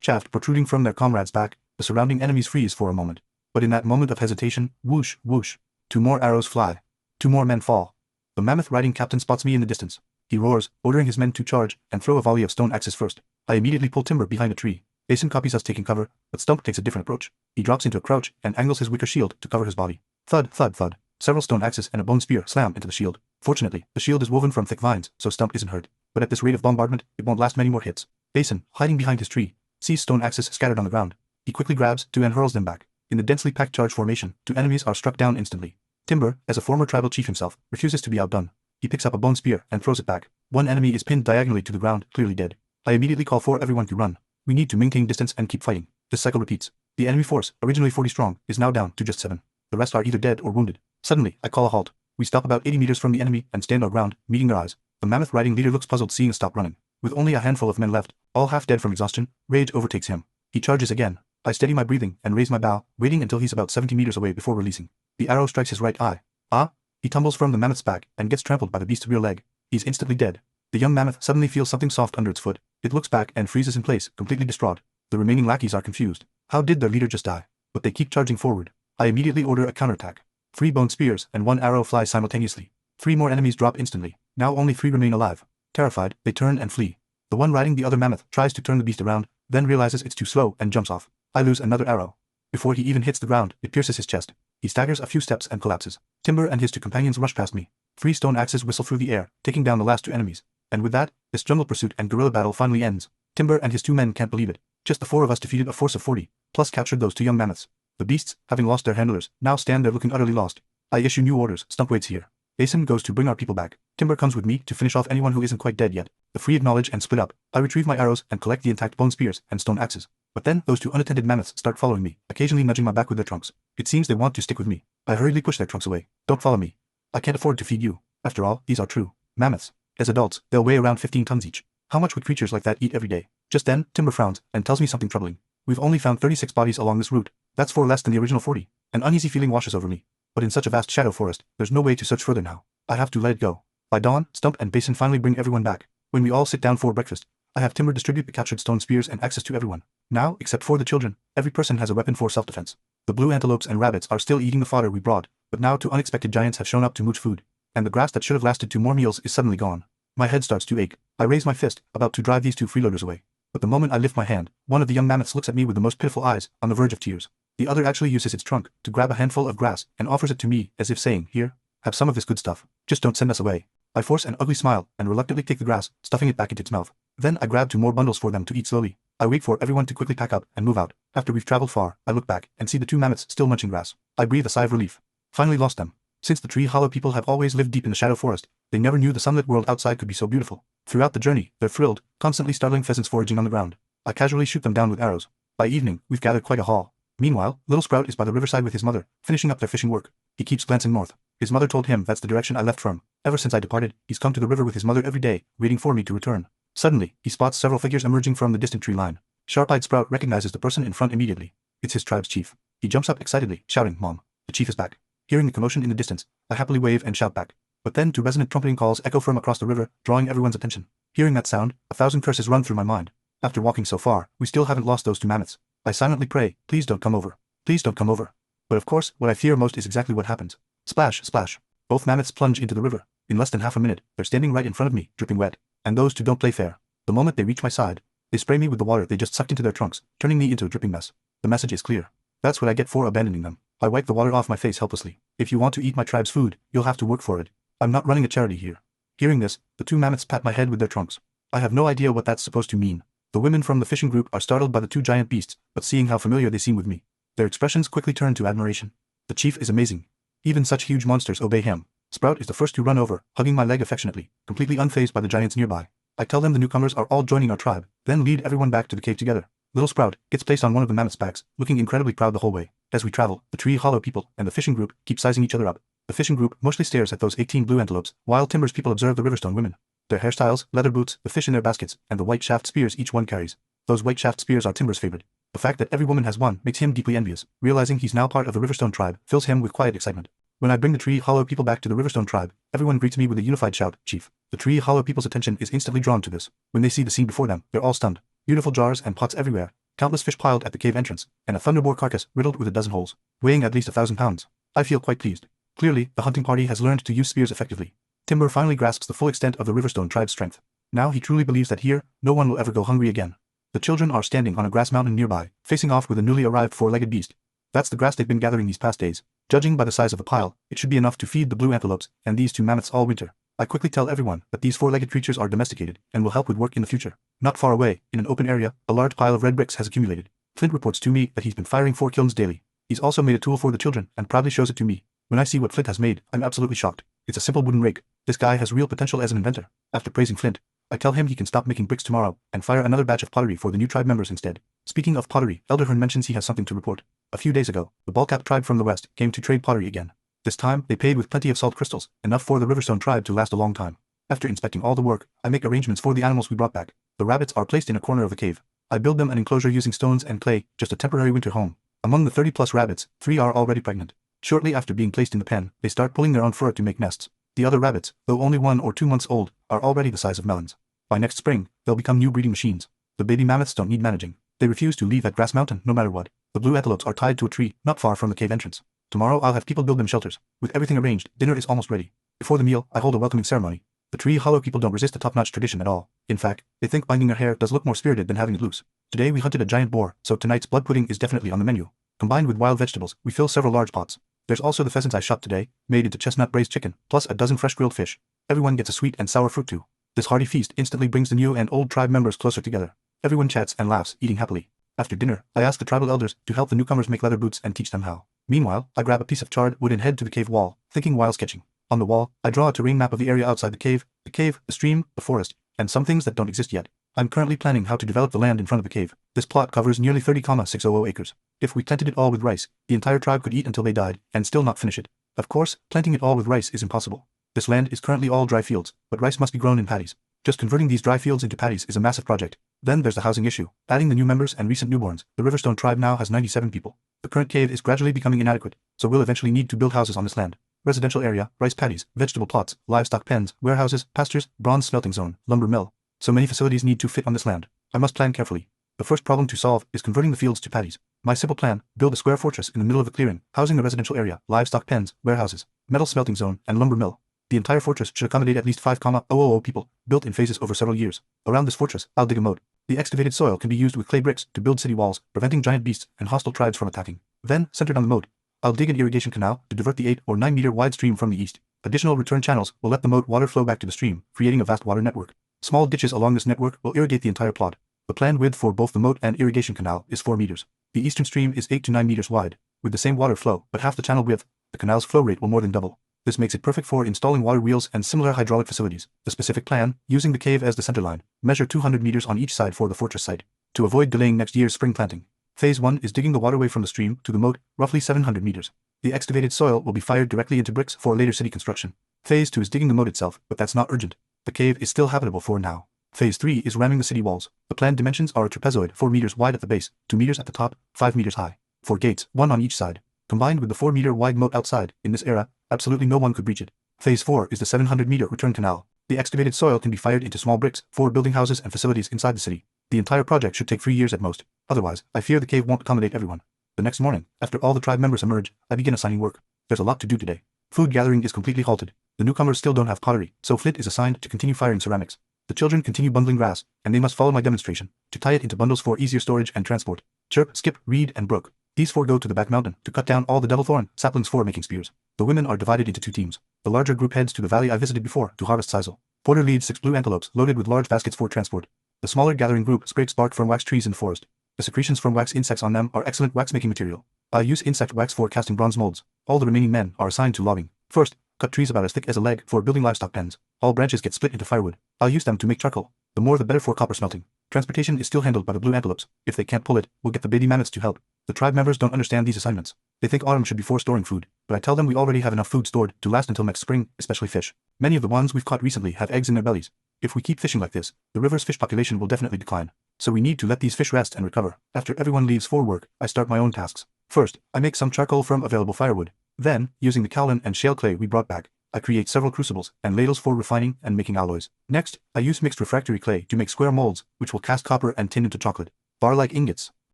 shaft protruding from their comrade's back, the surrounding enemies freeze for a moment. But in that moment of hesitation, whoosh, whoosh. 2 more arrows fly. 2 more men fall. The mammoth riding captain spots me in the distance. He roars, ordering his men to charge and throw a volley of stone axes first. I immediately pull Timber behind a tree. Asen copies us taking cover, but Stump takes a different approach. He drops into a crouch and angles his wicker shield to cover his body. Thud, thud, thud. Several stone axes and a bone spear slam into the shield. Fortunately, the shield is woven from thick vines, so Stump isn't hurt. But at this rate of bombardment, it won't last many more hits. Asen, hiding behind his tree, sees stone axes scattered on the ground. He quickly grabs 2 and hurls them back. In the densely packed charge formation, 2 enemies are struck down instantly. Timber, as a former tribal chief himself, refuses to be outdone. He picks up a bone spear and throws it back. 1 enemy is pinned diagonally to the ground, clearly dead. I immediately call for everyone to run. We need to maintain distance and keep fighting. This cycle repeats. The enemy force, originally 40 strong, is now down to just 7. The rest are either dead or wounded. Suddenly, I call a halt. We stop about 80 meters from the enemy and stand our ground, meeting their eyes. The mammoth riding leader looks puzzled seeing us stop running. With only a handful of men left, all half dead from exhaustion, rage overtakes him. He charges again. I steady my breathing and raise my bow, waiting until he's about 70 meters away before releasing. The arrow strikes his right eye. Ah! He tumbles from the mammoth's back and gets trampled by the beast's rear leg. He's instantly dead. The young mammoth suddenly feels something soft under its foot. It looks back and freezes in place, completely distraught. The remaining lackeys are confused. How did their leader just die? But they keep charging forward. I immediately order a counterattack. 3 bone spears and 1 arrow flies simultaneously. 3 more enemies drop instantly. Now only 3 remain alive. Terrified, they turn and flee. The one riding the other mammoth tries to turn the beast around, then realizes it's too slow and jumps off. I lose another arrow. Before he even hits the ground, it pierces his chest. He staggers a few steps and collapses. Timber and his 2 companions rush past me. 3 stone axes whistle through the air, taking down the last 2 enemies. And with that, this jungle pursuit and guerrilla battle finally ends. Timber and his 2 men can't believe it. Just the 4 of us defeated a force of 40, plus captured those 2 young mammoths. The beasts, having lost their handlers, now stand there looking utterly lost. I issue new orders. Stump waits here. Asen goes to bring our people back. Timber comes with me to finish off anyone who isn't quite dead yet. The 3 acknowledge and split up. I retrieve my arrows and collect the intact bone spears and stone axes. But then those 2 unattended mammoths start following me, occasionally nudging my back with their trunks. It seems they want to stick with me. I hurriedly push their trunks away. Don't follow me. I can't afford to feed you. After all, these are true mammoths. As adults, they'll weigh around 15 tons each. How much would creatures like that eat every day? Just then, Timber frowns and tells me something troubling. We've only found 36 bodies along this route. That's 4 less than the original 40. An uneasy feeling washes over me. But in such a vast shadow forest, there's no way to search further now. I have to let it go. By dawn, Stump and Basin finally bring everyone back. When we all sit down for breakfast, I have Timber distribute the captured stone spears and axes to everyone. Now, except for the children, every person has a weapon for self-defense. The blue antelopes and rabbits are still eating the fodder we brought, but now 2 unexpected giants have shown up to mooch food. And the grass that should have lasted 2 more meals is suddenly gone. My head starts to ache. I raise my fist, about to drive these 2 freeloaders away. But the moment I lift my hand, one of the young mammoths looks at me with the most pitiful eyes, on the verge of tears. The other actually uses its trunk to grab a handful of grass and offers it to me, as if saying, "Here, have some of this good stuff. Just don't send us away." I force an ugly smile and reluctantly take the grass, stuffing it back into its mouth. Then I grab 2 more bundles for them to eat slowly. I wait for everyone to quickly pack up and move out. After we've traveled far, I look back and see the 2 mammoths still munching grass. I breathe a sigh of relief. Finally lost them. Since the Tree Hollow people have always lived deep in the shadow forest, they never knew the sunlit world outside could be so beautiful. Throughout the journey, they're thrilled, constantly startling pheasants foraging on the ground. I casually shoot them down with arrows. By evening, we've gathered quite a haul. Meanwhile, Little Sprout is by the riverside with his mother, finishing up their fishing work. He keeps glancing north. His mother told him that's the direction I left from. Ever since I departed, he's come to the river with his mother every day, waiting for me to return. Suddenly, he spots several figures emerging from the distant tree line. Sharp-eyed Sprout recognizes the person in front immediately. It's his tribe's chief. He jumps up excitedly, shouting, "Mom, the chief is back." Hearing the commotion in the distance, I happily wave and shout back. But then 2 resonant trumpeting calls echo from across the river, drawing everyone's attention. Hearing that sound, 1,000 curses run through my mind. After walking so far, we still haven't lost those 2 mammoths. I silently pray, "Please don't come over. Please don't come over." But of course, what I fear most is exactly what happens. Splash, splash. Both mammoths plunge into the river. In less than half a minute, they're standing right in front of me, dripping wet. And those 2 don't play fair. The moment they reach my side, they spray me with the water they just sucked into their trunks, turning me into a dripping mess. The message is clear. That's what I get for abandoning them. I wipe the water off my face helplessly. If you want to eat my tribe's food, you'll have to work for it. I'm not running a charity here. Hearing this, the 2 mammoths pat my head with their trunks. I have no idea what that's supposed to mean. The women from the fishing group are startled by the 2 giant beasts, but seeing how familiar they seem with me, their expressions quickly turn to admiration. The chief is amazing. Even such huge monsters obey him. Sprout is the first to run over, hugging my leg affectionately, completely unfazed by the giants nearby. I tell them the newcomers are all joining our tribe, then lead everyone back to the cave together. Little Sprout gets placed on one of the mammoth's backs, looking incredibly proud the whole way. As we travel, the Tree Hollow people and the fishing group keep sizing each other up. The fishing group mostly stares at those 18 blue antelopes, while Timber's people observe the Riverstone women. Their hairstyles, leather boots, the fish in their baskets, and the white shaft spears each one carries. Those white shaft spears are Timber's favorite. The fact that every woman has one makes him deeply envious. Realizing he's now part of the Riverstone tribe fills him with quiet excitement. When I bring the Tree Hollow people back to the Riverstone tribe, everyone greets me with a unified shout, "Chief." The Tree Hollow people's attention is instantly drawn to this. When they see the scene before them, they're all stunned. Beautiful jars and pots everywhere, countless fish piled at the cave entrance, and a thunderboar carcass riddled with a dozen holes, weighing at least 1,000 pounds. I feel quite pleased. Clearly, the hunting party has learned to use spears effectively. Timber finally grasps the full extent of the Riverstone tribe's strength. Now he truly believes that here, no one will ever go hungry again. The children are standing on a grass mountain nearby, facing off with a newly arrived four-legged beast. That's the grass they've been gathering these past days. Judging by the size of the pile, it should be enough to feed the blue antelopes and these two mammoths all winter. I quickly tell everyone that these four-legged creatures are domesticated and will help with work in the future. Not far away, in an open area, a large pile of red bricks has accumulated. Flint reports to me that he's been firing 4 kilns daily. He's also made a tool for the children and proudly shows it to me. When I see what Flint has made, I'm absolutely shocked. It's a simple wooden rake. This guy has real potential as an inventor. After praising Flint, I tell him he can stop making bricks tomorrow and fire another batch of pottery for the new tribe members instead. Speaking of pottery, Elder Hearn mentions he has something to report. A few days ago, the Balcap tribe from the west came to trade pottery again. This time, they paid with plenty of salt crystals, enough for the Riverstone tribe to last a long time. After inspecting all the work, I make arrangements for the animals we brought back. The rabbits are placed in a corner of the cave. I build them an enclosure using stones and clay, just a temporary winter home. Among the 30+ rabbits, 3 are already pregnant. Shortly after being placed in the pen, they start pulling their own fur to make nests. The other rabbits, though only 1 or 2 months old, are already the size of melons. By next spring, they'll become new breeding machines. The baby mammoths don't need managing. They refuse to leave at Grass Mountain no matter what. The blue antelopes are tied to a tree not far from the cave entrance. Tomorrow I'll have people build them shelters. With everything arranged, dinner is almost ready. Before the meal, I hold a welcoming ceremony. The Tree Hollow people don't resist the top-notch tradition at all. In fact, they think binding their hair does look more spirited than having it loose. Today we hunted a giant boar, so tonight's blood pudding is definitely on the menu. Combined with wild vegetables, we fill several large pots. There's also the pheasants I shot today, made into chestnut braised chicken, plus a dozen fresh grilled fish. Everyone gets a sweet and sour fruit too. This hearty feast instantly brings the new and old tribe members closer together. Everyone chats and laughs, eating happily. After dinner, I ask the tribal elders to help the newcomers make leather boots and teach them how. Meanwhile, I grab a piece of charred wood and head to the cave wall, thinking while sketching. On the wall, I draw a terrain map of the area outside the cave, the stream, the forest, and some things that don't exist yet. I'm currently planning how to develop the land in front of the cave. This plot covers nearly 30,600 acres. If we planted it all with rice, the entire tribe could eat until they died, and still not finish it. Of course, planting it all with rice is impossible. This land is currently all dry fields, but rice must be grown in paddies. Just converting these dry fields into paddies is a massive project. Then there's the housing issue. Adding the new members and recent newborns, the Riverstone tribe now has 97 people. The current cave is gradually becoming inadequate, so we'll eventually need to build houses on this land. Residential area, rice paddies, vegetable plots, livestock pens, warehouses, pastures, bronze smelting zone, lumber mill. So many facilities need to fit on this land. I must plan carefully. The first problem to solve is converting the fields to paddies. My simple plan, build a square fortress in the middle of the clearing, housing the residential area, livestock pens, warehouses, metal smelting zone, and lumber mill. The entire fortress should accommodate at least 5,000 people, built in phases over several years. Around this fortress, I'll dig a moat. The excavated soil can be used with clay bricks to build city walls, preventing giant beasts and hostile tribes from attacking. Then, centered on the moat, I'll dig an irrigation canal to divert the 8 or 9 meter wide stream from the east. Additional return channels will let the moat water flow back to the stream, creating a vast water network. Small ditches along this network will irrigate the entire plot. The planned width for both the moat and irrigation canal is 4 meters. The eastern stream is 8 to 9 meters wide. With the same water flow, but half the channel width, the canal's flow rate will more than double. This makes it perfect for installing water wheels and similar hydraulic facilities. The specific plan, using the cave as the center line, measure 200 meters on each side for the fortress site. To avoid delaying next year's spring planting, Phase 1 is digging the waterway from the stream to the moat, roughly 700 meters. The excavated soil will be fired directly into bricks for later city construction. Phase 2 is digging the moat itself, but that's not urgent. The cave is still habitable for now. Phase 3 is ramming the city walls. The planned dimensions are a trapezoid 4 meters wide at the base, 2 meters at the top, 5 meters high. 4 gates, 1 on each side. Combined with the 4 meter wide moat outside, in this era, absolutely no one could breach it. Phase 4 is the 700 meter return canal. The excavated soil can be fired into small bricks for building houses and facilities inside the city. The entire project should take 3 years at most. Otherwise, I fear the cave won't accommodate everyone. The next morning, after all the tribe members emerge, I begin assigning work. There's a lot to do today. Food gathering is completely halted. The newcomers still don't have pottery, so Flint is assigned to continue firing ceramics. The children continue bundling grass, and they must follow my demonstration, to tie it into bundles for easier storage and transport. Chirp, Skip, Reed, and Brook. These 4 go to the back mountain to cut down all the devil thorn saplings for making spears. The women are divided into 2 teams. The larger group heads to the valley I visited before to harvest sisal. Porter leads 6 blue antelopes loaded with large baskets for transport. The smaller gathering group scrapes bark from wax trees in the forest. The secretions from wax insects on them are excellent wax-making material. I use insect wax for casting bronze molds. All the remaining men are assigned to logging. First, cut trees about as thick as a leg for building livestock pens. All branches get split into firewood. I'll use them to make charcoal. The more the better for copper smelting. Transportation is still handled by the blue antelopes. If they can't pull it, we'll get the baby mammoths to help. The tribe members don't understand these assignments. They think autumn should be for storing food, but I tell them we already have enough food stored to last until next spring, especially fish. Many of the ones we've caught recently have eggs in their bellies. If we keep fishing like this, the river's fish population will definitely decline. so we need to let these fish rest and recover. After everyone leaves for work, I start my own tasks. First, I make some charcoal from available firewood. Then, using the kaolin and shale clay we brought back, I create several crucibles and ladles for refining and making alloys. Next, I use mixed refractory clay to make square molds, which will cast copper and tin into chocolate, bar-like ingots.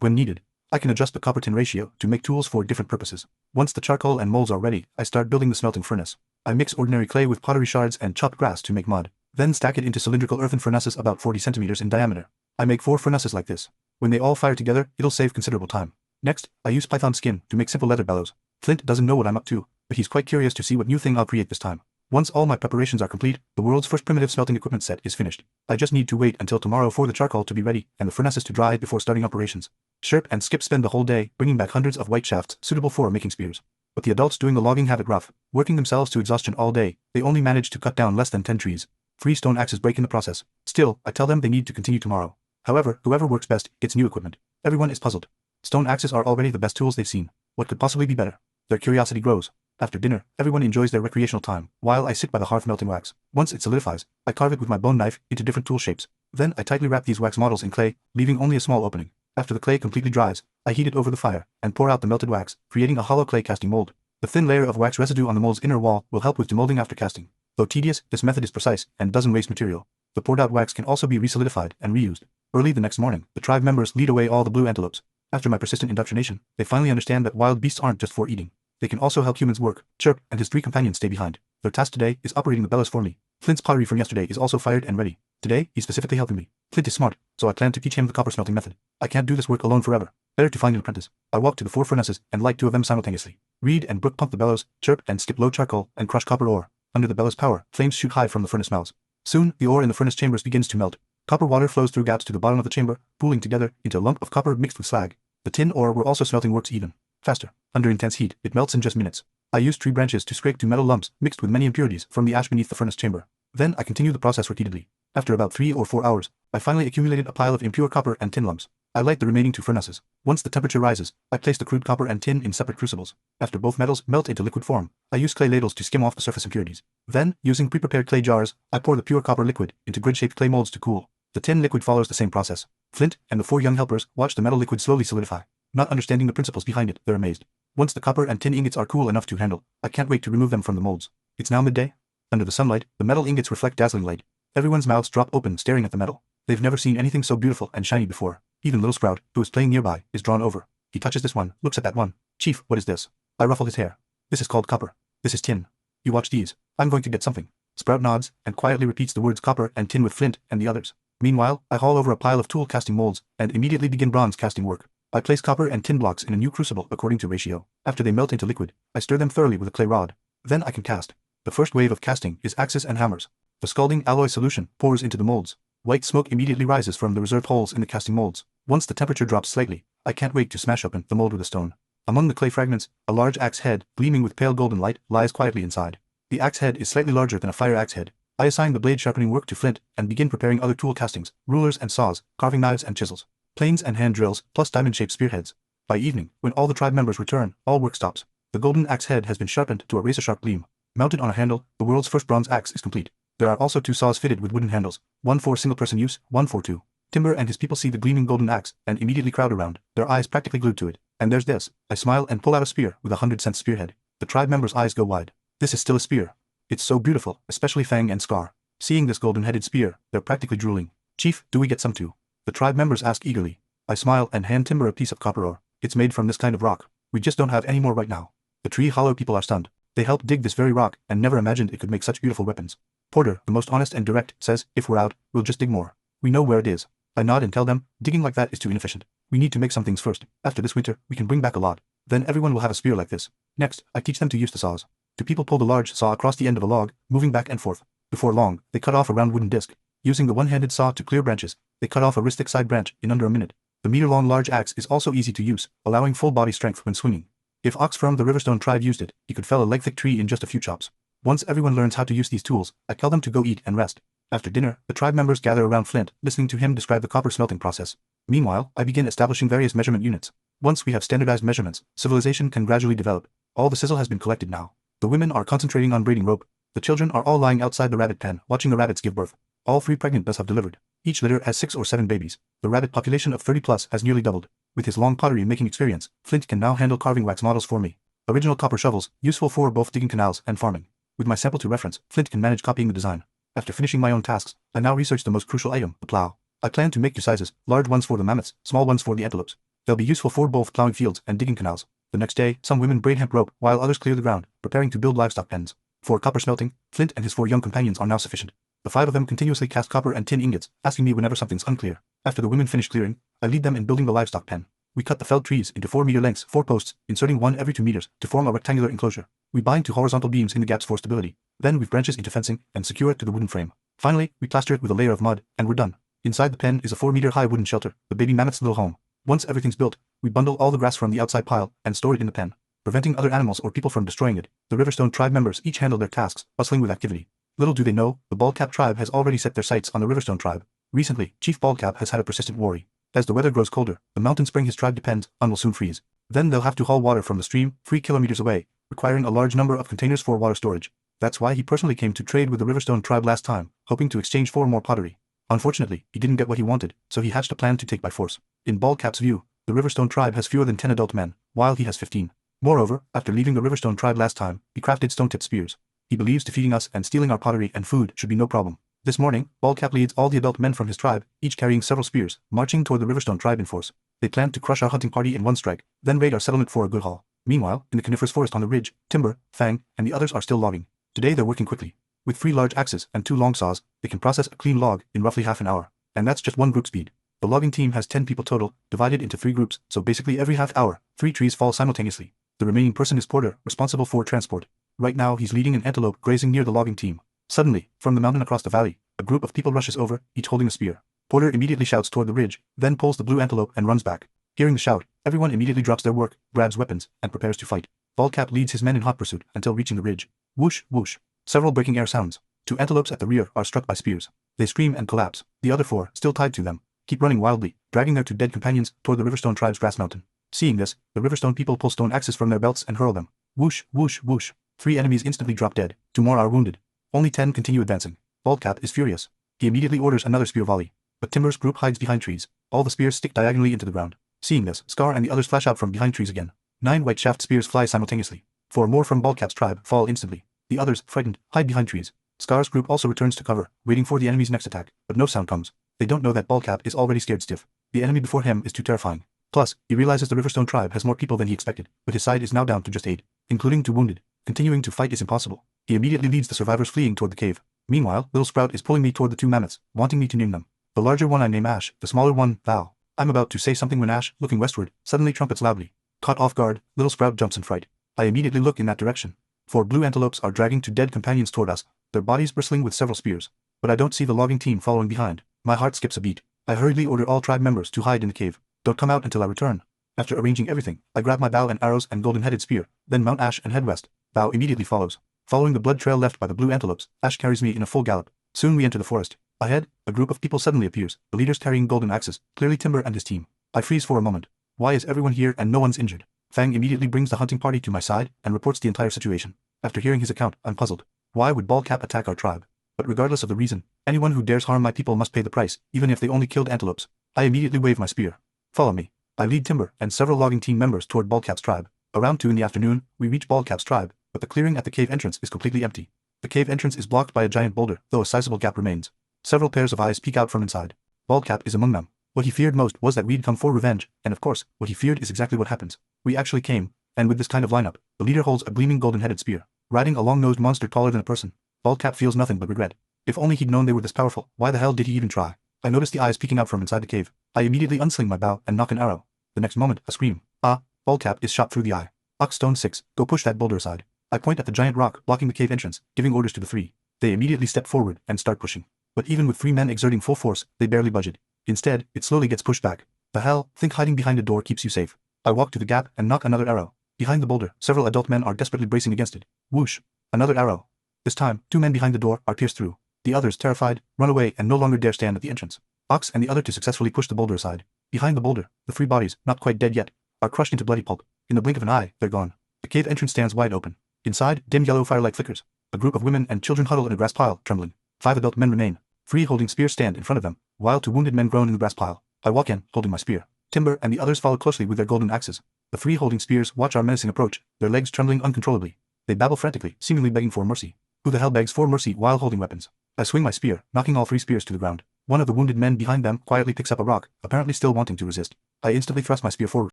When needed, I can adjust the copper-tin ratio to make tools for different purposes. Once the charcoal and molds are ready, I start building the smelting furnace. I mix ordinary clay with pottery shards and chopped grass to make mud, then stack it into cylindrical earthen furnaces about 40 centimeters in diameter. I make 4 furnaces like this. When they all fire together, it'll save considerable time. Next, I use python skin to make simple leather bellows. Flint doesn't know what I'm up to, but he's quite curious to see what new thing I'll create this time. Once all my preparations are complete, the world's first primitive smelting equipment set is finished. I just need to wait until tomorrow for the charcoal to be ready and the furnaces to dry before starting operations. Chirp and Skip spend the whole day bringing back hundreds of white shafts suitable for making spears. But the adults doing the logging have it rough, working themselves to exhaustion all day. They only manage to cut down less than 10 trees. 3 stone axes break in the process. Still, I tell them they need to continue tomorrow. However, whoever works best gets new equipment. Everyone is puzzled. Stone axes are already the best tools they've seen. What could possibly be better? Their curiosity grows. After dinner, everyone enjoys their recreational time, while I sit by the hearth melting wax. Once it solidifies, I carve it with my bone knife into different tool shapes. Then I tightly wrap these wax models in clay, leaving only a small opening. After the clay completely dries, I heat it over the fire and pour out the melted wax, creating a hollow clay casting mold. The thin layer of wax residue on the mold's inner wall will help with demolding after casting. Though tedious, this method is precise and doesn't waste material. The poured out wax can also be resolidified and reused. Early the next morning, the tribe members lead away all the blue antelopes. After my persistent indoctrination, they finally understand that wild beasts aren't just for eating. They can also help humans work. Chirp and his 3 companions stay behind. Their task today is operating the bellows for me. Flint's pottery from yesterday is also fired and ready. Today, he's specifically helping me. Flint is smart, so I plan to teach him the copper smelting method. I can't do this work alone forever. Better to find an apprentice. I walk to the 4 furnaces and light 2 of them simultaneously. Reed and Brook pump the bellows, Chirp and Skip load charcoal and crush copper ore. Under the bellows' power, flames shoot high from the furnace mouths. Soon, the ore in the furnace chambers begins to melt. Copper water flows through gaps to the bottom of the chamber, pooling together into a lump of copper mixed with slag. The tin ore where also smelting works even faster. Under intense heat, it melts in just minutes. I use tree branches to scrape to metal lumps mixed with many impurities from the ash beneath the furnace chamber. Then I continue the process repeatedly. After about 3 or 4 hours, I finally accumulated a pile of impure copper and tin lumps. I light the remaining 2 furnaces. Once the temperature rises, I place the crude copper and tin in separate crucibles. After both metals melt into liquid form, I use clay ladles to skim off the surface impurities. Then, using pre-prepared clay jars, I pour the pure copper liquid into grid-shaped clay molds to cool. The tin liquid follows the same process. Flint and the 4 young helpers watch the metal liquid slowly solidify. Not understanding the principles behind it, they're amazed. Once the copper and tin ingots are cool enough to handle, I can't wait to remove them from the molds. It's now midday. Under the sunlight, the metal ingots reflect dazzling light. Everyone's mouths drop open staring at the metal. They've never seen anything so beautiful and shiny before. Even Little Sprout, who is playing nearby, is drawn over. He touches this one, looks at that one. Chief, what is this? I ruffle his hair. This is called copper. This is tin. You watch these. I'm going to get something. Sprout nods and quietly repeats the words copper and tin with Flint and the others. Meanwhile, I haul over a pile of tool casting molds and immediately begin bronze casting work. I place copper and tin blocks in a new crucible according to ratio. After they melt into liquid, I stir them thoroughly with a clay rod. Then I can cast. The first wave of casting is axes and hammers. The scalding alloy solution pours into the molds. White smoke immediately rises from the reserved holes in the casting molds. Once the temperature drops slightly, I can't wait to smash open the mold with a stone. Among the clay fragments, a large axe head, gleaming with pale golden light, lies quietly inside. The axe head is slightly larger than a fire axe head. I assign the blade sharpening work to Flint and begin preparing other tool castings, rulers and saws, carving knives and chisels, planes and hand drills, plus diamond-shaped spearheads. By evening, when all the tribe members return, all work stops. The golden axe head has been sharpened to a razor-sharp gleam. Mounted on a handle, the world's first bronze axe is complete. There are also 2 saws fitted with wooden handles, one for single-person use, one for 2. Timber and his people see the gleaming golden axe and immediately crowd around, their eyes practically glued to it. And there's this. I smile and pull out a spear with a 100-cent spearhead. The tribe members' eyes go wide. This is still a spear. It's so beautiful, especially Fang and Scar. Seeing this golden-headed spear, they're practically drooling. Chief, do we get some too? The tribe members ask eagerly. I smile and hand Timber a piece of copper ore. It's made from this kind of rock. We just don't have any more right now. The Tree Hollow people are stunned. They helped dig this very rock and never imagined it could make such beautiful weapons. Porter, the most honest and direct, says, if we're out, we'll just dig more. We know where it is. I nod and tell them, digging like that is too inefficient. We need to make some things first. After this winter, we can bring back a lot. Then everyone will have a spear like this. Next, I teach them to use the saws. 2 people pull the large saw across the end of a log, moving back and forth. Before long, they cut off a round wooden disc. Using the one-handed saw to clear branches, they cut off a wrist-thick side branch in under a minute. The meter-long large axe is also easy to use, allowing full body strength when swinging. If Ox from the Riverstone tribe used it, he could fell a leg-thick tree in just a few chops. Once everyone learns how to use these tools, I tell them to go eat and rest. After dinner, the tribe members gather around Flint, listening to him describe the copper smelting process. Meanwhile, I begin establishing various measurement units. Once we have standardized measurements, civilization can gradually develop. All the sizzle has been collected now. The women are concentrating on braiding rope. The children are all lying outside the rabbit pen, watching the rabbits give birth. All 3 pregnant does have delivered. Each litter has 6 or 7 babies. The rabbit population of 30 plus has nearly doubled. With his long pottery making experience, Flint can now handle carving wax models for me. Original copper shovels, useful for both digging canals and farming. With my sample to reference, Flint can manage copying the design. After finishing my own tasks, I now research the most crucial item, the plow. I plan to make two sizes, large ones for the mammoths, small ones for the antelopes. They'll be useful for both plowing fields and digging canals. The next day, some women braid hemp rope, while others clear the ground, preparing to build livestock pens. For copper smelting, Flint and his 4 young companions are now sufficient. The 5 of them continuously cast copper and tin ingots, asking me whenever something's unclear. After the women finish clearing, I lead them in building the livestock pen. We cut the felled trees into 4-meter lengths, 4 posts, inserting one every 2 meters, to form a rectangular enclosure. We bind 2 horizontal beams in the gaps for stability. Then weave branches into fencing and secure it to the wooden frame. Finally, we plaster it with a layer of mud, and we're done. Inside the pen is a 4-meter-high wooden shelter, the baby mammoth's little home. Once everything's built, we bundle all the grass from the outside pile and store it in the pen, preventing other animals or people from destroying it. The Riverstone tribe members each handle their tasks, bustling with activity. Little do they know, the Baldcap tribe has already set their sights on the Riverstone tribe. Recently, Chief Baldcap has had a persistent worry. As the weather grows colder, the mountain spring his tribe depends on will soon freeze. Then they'll have to haul water from the stream 3 kilometers away, requiring a large number of containers for water storage. That's why he personally came to trade with the Riverstone tribe last time, hoping to exchange for more pottery. Unfortunately, he didn't get what he wanted, so he hatched a plan to take by force. In Baldcap's view, the Riverstone tribe has fewer than 10 adult men, while he has 15. Moreover, after leaving the Riverstone tribe last time, he crafted stone-tipped spears. He believes defeating us and stealing our pottery and food should be no problem. This morning, Baldcap leads all the adult men from his tribe, each carrying several spears, marching toward the Riverstone tribe in force. They plan to crush our hunting party in one strike, then raid our settlement for a good haul. Meanwhile, in the coniferous forest on the ridge, Timber, Fang, and the others are still logging. Today they're working quickly. With 3 large axes and 2 long saws, they can process a clean log in roughly half an hour. And that's just one group speed. The logging team has 10 people total, divided into 3 groups, so basically every half hour, 3 trees fall simultaneously. The remaining person is Porter, responsible for transport. Right now he's leading an antelope grazing near the logging team. Suddenly, from the mountain across the valley, a group of people rushes over, each holding a spear. Porter immediately shouts toward the ridge, then pulls the blue antelope and runs back. Hearing the shout, everyone immediately drops their work, grabs weapons, and prepares to fight. Baldcap leads his men in hot pursuit until reaching the ridge. Whoosh, whoosh. Several breaking air sounds. 2 antelopes at the rear are struck by spears. They scream and collapse. The other 4, still tied to them, keep running wildly, dragging their 2 dead companions toward the Riverstone tribe's grass mountain. Seeing this, the Riverstone people pull stone axes from their belts and hurl them. Whoosh, whoosh, whoosh. 3 enemies instantly drop dead. 2 more are wounded. Only 10 continue advancing. Baldcap is furious. He immediately orders another spear volley. But Timber's group hides behind trees. All the spears stick diagonally into the ground. Seeing this, Scar and the others flash out from behind trees again. 9 white shaft spears fly simultaneously. 4 more from Baldcap's tribe fall instantly. The others, frightened, hide behind trees. Scar's group also returns to cover, waiting for the enemy's next attack, but no sound comes. They don't know that Baldcap is already scared stiff. The enemy before him is too terrifying. Plus, he realizes the Riverstone tribe has more people than he expected, but his side is now down to just 8, including 2 wounded. Continuing to fight is impossible. He immediately leads the survivors fleeing toward the cave. Meanwhile, Little Sprout is pulling me toward the 2 mammoths, wanting me to name them. The larger one I name Ash, the smaller one, Val. I'm about to say something when Ash, looking westward, suddenly trumpets loudly. Caught off guard, Little Sprout jumps in fright. I immediately look in that direction. 4 blue antelopes are dragging 2 dead companions toward us, their bodies bristling with several spears. But I don't see the logging team following behind. My heart skips a beat. I hurriedly order all tribe members to hide in the cave. Don't come out until I return. After arranging everything, I grab my bow and arrows and golden-headed spear, then mount Ash and head west. Bow immediately follows. Following the blood trail left by the blue antelopes, Ash carries me in a full gallop. Soon we enter the forest. Ahead, a group of people suddenly appears, the leaders carrying golden axes, clearly Timber and his team. I freeze for a moment. Why is everyone here and no one's injured? Fang immediately brings the hunting party to my side and reports the entire situation. After hearing his account, I'm puzzled. Why would Baldcap attack our tribe? But regardless of the reason, anyone who dares harm my people must pay the price, even if they only killed antelopes. I immediately wave my spear. Follow me. I lead Timber and several logging team members toward Baldcap's tribe. Around 2 in the afternoon, we reach Baldcap's tribe, but the clearing at the cave entrance is completely empty. The cave entrance is blocked by a giant boulder, though a sizable gap remains. Several pairs of eyes peek out from inside. Baldcap is among them. What he feared most was that we'd come for revenge, and of course, what he feared is exactly what happens. We actually came, and with this kind of lineup, the leader holds a gleaming golden-headed spear, riding a long-nosed monster taller than a person. Baldcap feels nothing but regret. If only he'd known they were this powerful, why the hell did he even try? I notice the eyes peeking out from inside the cave. I immediately unsling my bow and knock an arrow. The next moment, a scream. Ah, Baldcap is shot through the eye. Oxstone 6, go push that boulder aside. I point at the giant rock blocking the cave entrance, giving orders to the 3. They immediately step forward and start pushing. But even with 3 men exerting full force, they barely budge it. Instead, it slowly gets pushed back. The hell, think hiding behind a door keeps you safe. I walk to the gap and knock another arrow. Behind the boulder, several adult men are desperately bracing against it. Whoosh. Another arrow. This time, 2 men behind the door are pierced through. The others, terrified, run away and no longer dare stand at the entrance. Ox and the other 2 successfully push the boulder aside. Behind the boulder, the 3 bodies, not quite dead yet, are crushed into bloody pulp. In the blink of an eye, they're gone. The cave entrance stands wide open. Inside, dim yellow firelight flickers. A group of women and children huddle in a grass pile, trembling. 5 adult men remain. 3 holding spears stand in front of them, while 2 wounded men groan in the grass pile. I walk in, holding my spear. Timber and the others follow closely with their golden axes. The 3 holding spears watch our menacing approach, their legs trembling uncontrollably. They babble frantically, seemingly begging for mercy. Who the hell begs for mercy while holding weapons? I swing my spear, knocking all 3 spears to the ground. One of the wounded men behind them quietly picks up a rock, apparently still wanting to resist. I instantly thrust my spear forward.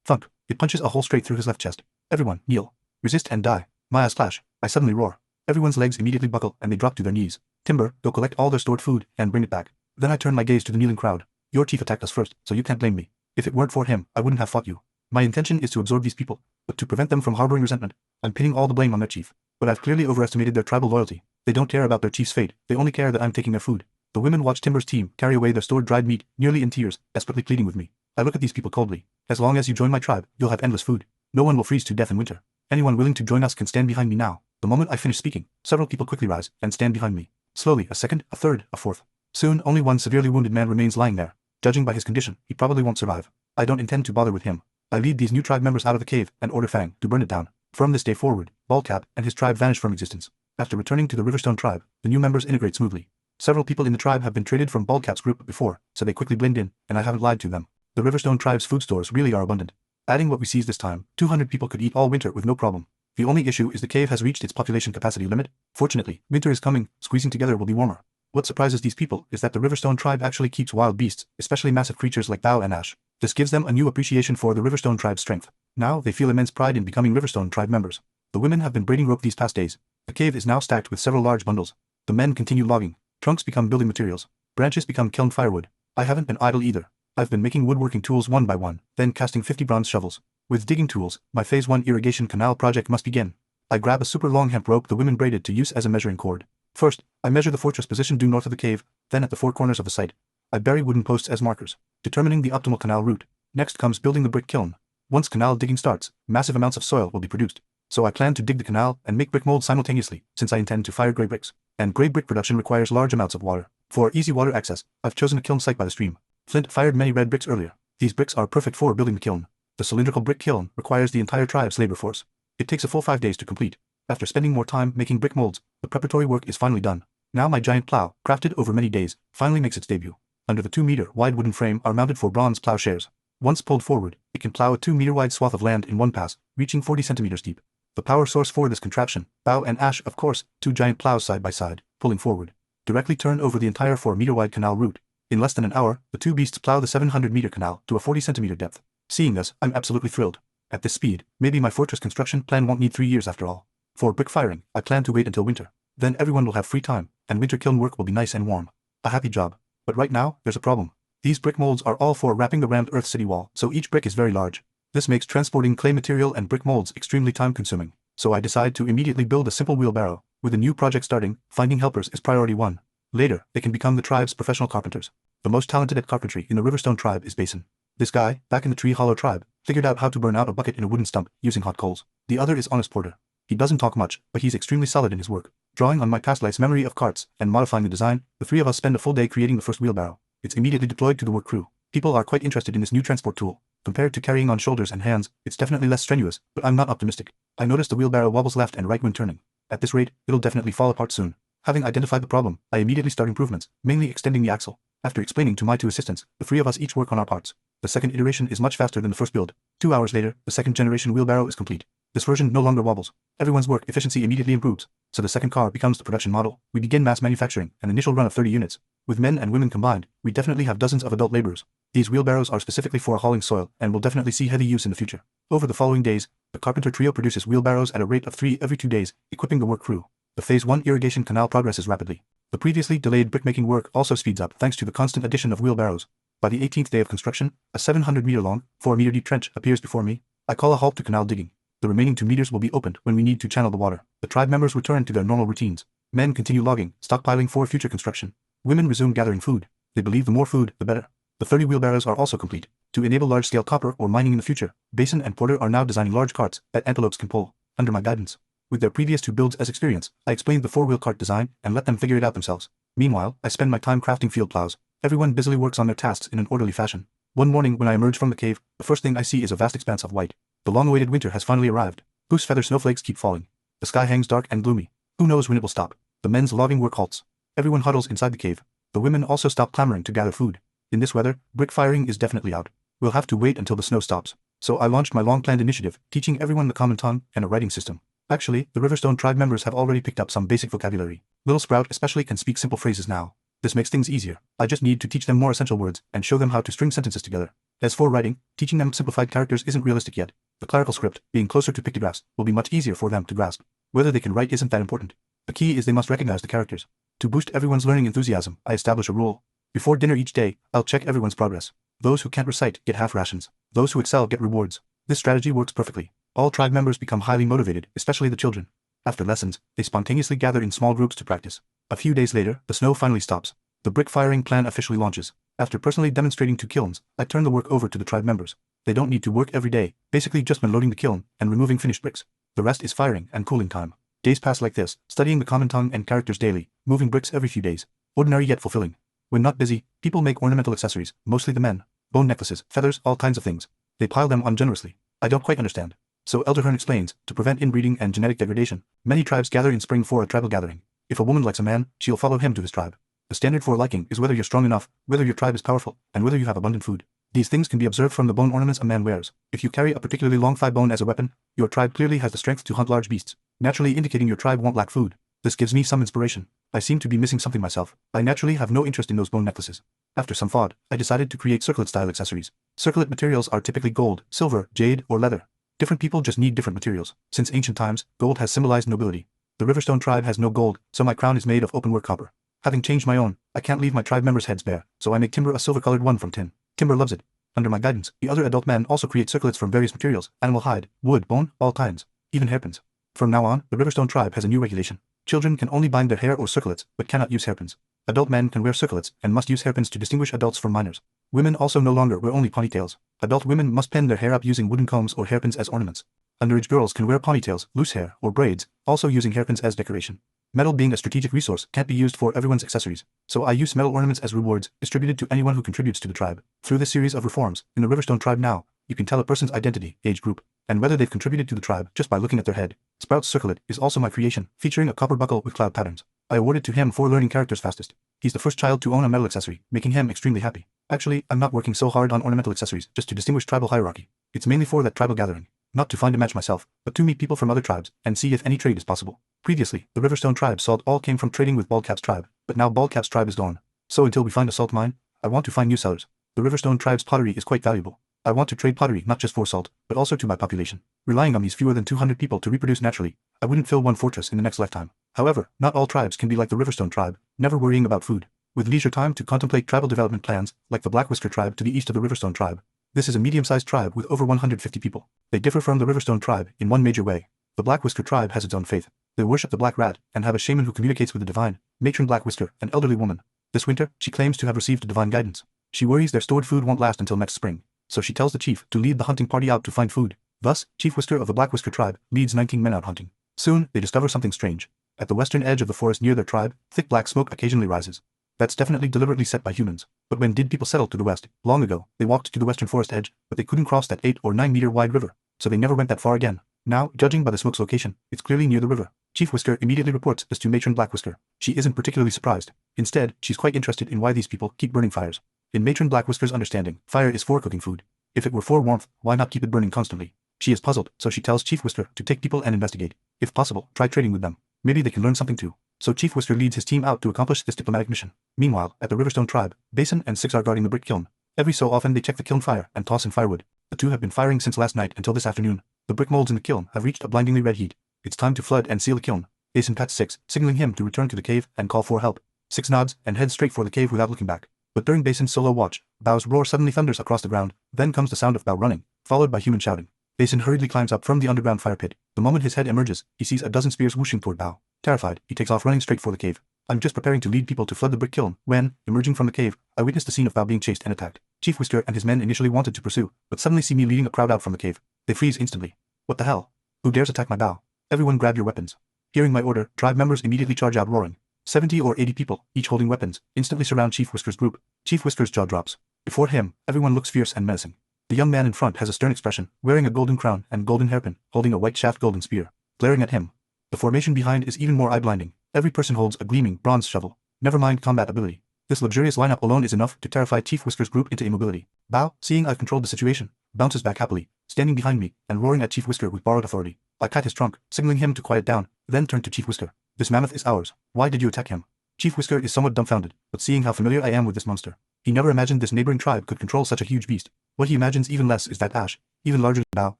Thunk! It punches a hole straight through his left chest. Everyone, kneel. Resist and die. My eyes flash. I suddenly roar. Everyone's legs immediately buckle and they drop to their knees. Timber, go collect all their stored food and bring it back. Then I turn my gaze to the kneeling crowd. Your chief attacked us first, so you can't blame me. If it weren't for him, I wouldn't have fought you. My intention is to absorb these people, but to prevent them from harboring resentment, I'm pinning all the blame on their chief. But I've clearly overestimated their tribal loyalty. They don't care about their chief's fate, they only care that I'm taking their food. The women watch Timber's team carry away their stored dried meat, nearly in tears, desperately pleading with me. I look at these people coldly. As long as you join my tribe, you'll have endless food. No one will freeze to death in winter. Anyone willing to join us can stand behind me now. The moment I finish speaking, several people quickly rise and stand behind me. Slowly, a second, a third, a fourth. Soon, only one severely wounded man remains lying there. Judging by his condition, he probably won't survive. I don't intend to bother with him. I lead these new tribe members out of the cave and order Fang to burn it down. From this day forward, Baldcap and his tribe vanish from existence. After returning to the Riverstone tribe, the new members integrate smoothly. Several people in the tribe have been traded from Baldcap's group before, so they quickly blend in, and I haven't lied to them. The Riverstone tribe's food stores really are abundant. Adding what we seize this time, 200 people could eat all winter with no problem. The only issue is the cave has reached its population capacity limit. Fortunately, winter is coming, squeezing together will be warmer. What surprises these people is that the Riverstone tribe actually keeps wild beasts, especially massive creatures like Bao and Ash. This gives them a new appreciation for the Riverstone tribe's strength. Now they feel immense pride in becoming Riverstone tribe members. The women have been braiding rope these past days. The cave is now stacked with several large bundles. The men continue logging. Trunks become building materials. Branches become kiln firewood. I haven't been idle either. I've been making woodworking tools one by one, then casting 50 bronze shovels. With digging tools, my Phase 1 irrigation canal project must begin. I grab a super long hemp rope the women braided to use as a measuring cord. First, I measure the fortress position due north of the cave, then at the 4 corners of the site. I bury wooden posts as markers, determining the optimal canal route. Next comes building the brick kiln. Once canal digging starts, massive amounts of soil will be produced. So I plan to dig the canal and make brick molds simultaneously, since I intend to fire gray bricks. And gray brick production requires large amounts of water. For easy water access, I've chosen a kiln site by the stream. Flint fired many red bricks earlier. These bricks are perfect for building the kiln. The cylindrical brick kiln requires the entire tribe's labor force. It takes a full 5 days to complete. After spending more time making brick molds, the preparatory work is finally done. Now my giant plow, crafted over many days, finally makes its debut. Under the 2-meter wide wooden frame are mounted 4 bronze plowshares. Once pulled forward, it can plow a 2-meter wide swath of land in one pass, reaching 40 centimeters deep. The power source for this contraption, Bao and Ash of course, 2 giant plows side by side, pulling forward, directly turn over the entire 4-meter wide canal route. In less than an hour, the 2 beasts plow the 700-meter canal to a 40-centimeter depth. Seeing this, I'm absolutely thrilled. At this speed, maybe my fortress construction plan won't need 3 years after all. For brick firing, I plan to wait until winter. Then everyone will have free time, and winter kiln work will be nice and warm. A happy job. But right now, there's a problem. These brick molds are all for wrapping the rammed earth city wall, so each brick is very large. This makes transporting clay material and brick molds extremely time-consuming. So I decide to immediately build a simple wheelbarrow. With a new project starting, finding helpers is priority 1. Later, they can become the tribe's professional carpenters. The most talented at carpentry in the Riverstone tribe is Basin. This guy, back in the Tree Hollow tribe, figured out how to burn out a bucket in a wooden stump using hot coals. The other is Honest Porter. He doesn't talk much, but he's extremely solid in his work. Drawing on my past life's memory of carts and modifying the design, the 3 of us spend a full day creating the first wheelbarrow. It's immediately deployed to the work crew. People are quite interested in this new transport tool. Compared to carrying on shoulders and hands, it's definitely less strenuous, but I'm not optimistic. I notice the wheelbarrow wobbles left and right when turning. At this rate, it'll definitely fall apart soon. Having identified the problem, I immediately start improvements, mainly extending the axle. After explaining to my 2 assistants, the 3 of us each work on our parts. The second iteration is much faster than the first build. 2 hours later, the second generation wheelbarrow is complete. This version no longer wobbles. Everyone's work efficiency immediately improves, so the second car becomes the production model. We begin mass manufacturing, an initial run of 30 units. With men and women combined, we definitely have dozens of adult laborers. These wheelbarrows are specifically for hauling soil and will definitely see heavy use in the future. Over the following days, the carpenter trio produces wheelbarrows at a rate of 3 every 2 days, equipping the work crew. The Phase 1 irrigation canal progresses rapidly. The previously delayed brickmaking work also speeds up thanks to the constant addition of wheelbarrows. By the 18th day of construction, a 700-meter-long, 4-meter-deep trench appears before me. I call a halt to canal digging. The remaining 2 meters will be opened when we need to channel the water. The tribe members return to their normal routines. Men continue logging, stockpiling for future construction. Women resume gathering food. They believe the more food, the better. The 30 wheelbarrows are also complete. To enable large-scale copper or mining in the future, Basin and Porter are now designing large carts that antelopes can pull, under my guidance. With their previous 2 builds as experience, I explained the 4-wheel cart design and let them figure it out themselves. Meanwhile, I spend my time crafting field plows. Everyone busily works on their tasks in an orderly fashion. One morning when I emerge from the cave, the first thing I see is a vast expanse of white. The long-awaited winter has finally arrived. Goose feather snowflakes keep falling. The sky hangs dark and gloomy. Who knows when it will stop? The men's logging work halts. Everyone huddles inside the cave. The women also stop clamoring to gather food. In this weather, brick firing is definitely out. We'll have to wait until the snow stops. So I launched my long-planned initiative, teaching everyone the common tongue and a writing system. Actually, the Riverstone tribe members have already picked up some basic vocabulary. Little Sprout especially can speak simple phrases now. This makes things easier. I just need to teach them more essential words and show them how to string sentences together. As for writing, teaching them simplified characters isn't realistic yet. The clerical script, being closer to pictographs, will be much easier for them to grasp. Whether they can write isn't that important. The key is they must recognize the characters. To boost everyone's learning enthusiasm, I establish a rule. Before dinner each day, I'll check everyone's progress. Those who can't recite get half rations. Those who excel get rewards. This strategy works perfectly. All tribe members become highly motivated, especially the children. After lessons, they spontaneously gather in small groups to practice. A few days later, the snow finally stops. The brick firing plan officially launches. After personally demonstrating 2 kilns, I turn the work over to the tribe members. They don't need to work every day, basically just when loading the kiln and removing finished bricks. The rest is firing and cooling time. Days pass like this, studying the common tongue and characters daily, moving bricks every few days. Ordinary yet fulfilling. When not busy, people make ornamental accessories, mostly the men. Bone necklaces, feathers, all kinds of things. They pile them on generously. I don't quite understand. So Elder Hearn explains, to prevent inbreeding and genetic degradation, many tribes gather in spring for a tribal gathering. If a woman likes a man, she'll follow him to his tribe. The standard for liking is whether you're strong enough, whether your tribe is powerful, and whether you have abundant food. These things can be observed from the bone ornaments a man wears. If you carry a particularly long thigh bone as a weapon, your tribe clearly has the strength to hunt large beasts, naturally indicating your tribe won't lack food. This gives me some inspiration. I seem to be missing something myself. I naturally have no interest in those bone necklaces. After some thought, I decided to create circlet-style accessories. Circlet materials are typically gold, silver, jade, or leather. Different people just need different materials. Since ancient times, gold has symbolized nobility. The Riverstone tribe has no gold, so my crown is made of open-work copper. Having changed my own, I can't leave my tribe members' heads bare, so I make Timber a silver-colored one from tin. Timber loves it. Under my guidance, the other adult men also create circlets from various materials, animal hide, wood, bone, all kinds, even hairpins. From now on, the Riverstone tribe has a new regulation. Children can only bind their hair or circlets, but cannot use hairpins. Adult men can wear circlets and must use hairpins to distinguish adults from minors. Women also no longer wear only ponytails. Adult women must pin their hair up using wooden combs or hairpins as ornaments. Underage girls can wear ponytails, loose hair, or braids, also using hairpins as decoration. Metal being a strategic resource can't be used for everyone's accessories, so I use metal ornaments as rewards, distributed to anyone who contributes to the tribe. Through this series of reforms, in the Riverstone tribe now, you can tell a person's identity, age group, and whether they've contributed to the tribe just by looking at their head. Sprout's circlet is also my creation, featuring a copper buckle with cloud patterns. I awarded to him for learning characters fastest. He's the first child to own a metal accessory, making him extremely happy. Actually, I'm not working so hard on ornamental accessories just to distinguish tribal hierarchy. It's mainly for that tribal gathering. Not to find a match myself, but to meet people from other tribes and see if any trade is possible. Previously, the Riverstone tribe salt all came from trading with Baldcap's tribe, but now Baldcap's tribe is gone. So until we find a salt mine, I want to find new sellers. The Riverstone tribe's pottery is quite valuable. I want to trade pottery not just for salt, but also to my population. Relying on these fewer than 200 people to reproduce naturally, I wouldn't fill one fortress in the next lifetime. However, not all tribes can be like the Riverstone tribe, never worrying about food. With leisure time to contemplate tribal development plans, like the Black Whisker tribe to the east of the Riverstone tribe. This is a medium-sized tribe with over 150 people. They differ from the Riverstone tribe in one major way. The Black Whisker tribe has its own faith. They worship the Black Rat and have a shaman who communicates with the divine, matron Black Whisker, an elderly woman. This winter, she claims to have received divine guidance. She worries their stored food won't last until next spring, so she tells the chief to lead the hunting party out to find food. Thus, Chief Whisker of the Black Whisker tribe leads 19 men out hunting. Soon, they discover something strange. At the western edge of the forest near their tribe, thick black smoke occasionally rises. That's definitely deliberately set by humans. But when did people settle to the west? Long ago, they walked to the western forest edge, but they couldn't cross that 8 or 9 meter wide river, so they never went that far again. Now, judging by the smoke's location, it's clearly near the river. Chief Whisker immediately reports this to Matron Black Whisker. She isn't particularly surprised. Instead, she's quite interested in why these people keep burning fires. In Matron Black Whisker's understanding, fire is for cooking food. If it were for warmth, why not keep it burning constantly? She is puzzled, so she tells Chief Whisker to take people and investigate. If possible, try trading with them. Maybe they can learn something too. So Chief Whisker leads his team out to accomplish this diplomatic mission. Meanwhile, at the Riverstone tribe, Basin and Six are guarding the brick kiln. Every so often they check the kiln fire and toss in firewood. The two have been firing since last night until this afternoon. The brick molds in the kiln have reached a blindingly red heat. It's time to flood and seal the kiln. Basin pats Six, signaling him to return to the cave and call for help. Six nods and heads straight for the cave without looking back. But during Basin's solo watch, Bow's roar suddenly thunders across the ground. Then comes the sound of Bow running, followed by human shouting. Basin hurriedly climbs up from the underground fire pit. The moment his head emerges, he sees a dozen spears whooshing toward Bow. Terrified, he takes off running straight for the cave. I'm just preparing to lead people to flood the brick kiln when, emerging from the cave, I witnessed the scene of Bow being chased and attacked. Chief Whisker and his men initially wanted to pursue, but suddenly see me leading a crowd out from the cave. They freeze instantly. What the hell? Who dares attack my Bow? Everyone grab your weapons. Hearing my order, tribe members immediately charge out roaring. 70 or 80 people, each holding weapons, instantly surround Chief Whisker's group. Chief Whisker's jaw drops. Before him, everyone looks fierce and menacing. The young man in front has a stern expression, wearing a golden crown and golden hairpin, holding a white shaft golden spear. Glaring at him. The formation behind is even more eye-blinding. Every person holds a gleaming bronze shovel. Never mind combat ability. This luxurious lineup alone is enough to terrify Chief Whisker's group into immobility. Bao, seeing I've controlled the situation, bounces back happily, standing behind me and roaring at Chief Whisker with borrowed authority. I cut his trunk, signaling him to quiet down, then turned to Chief Whisker. This mammoth is ours. Why did you attack him? Chief Whisker is somewhat dumbfounded, but seeing how familiar I am with this monster, he never imagined this neighboring tribe could control such a huge beast. What he imagines even less is that Ash, even larger than Bao,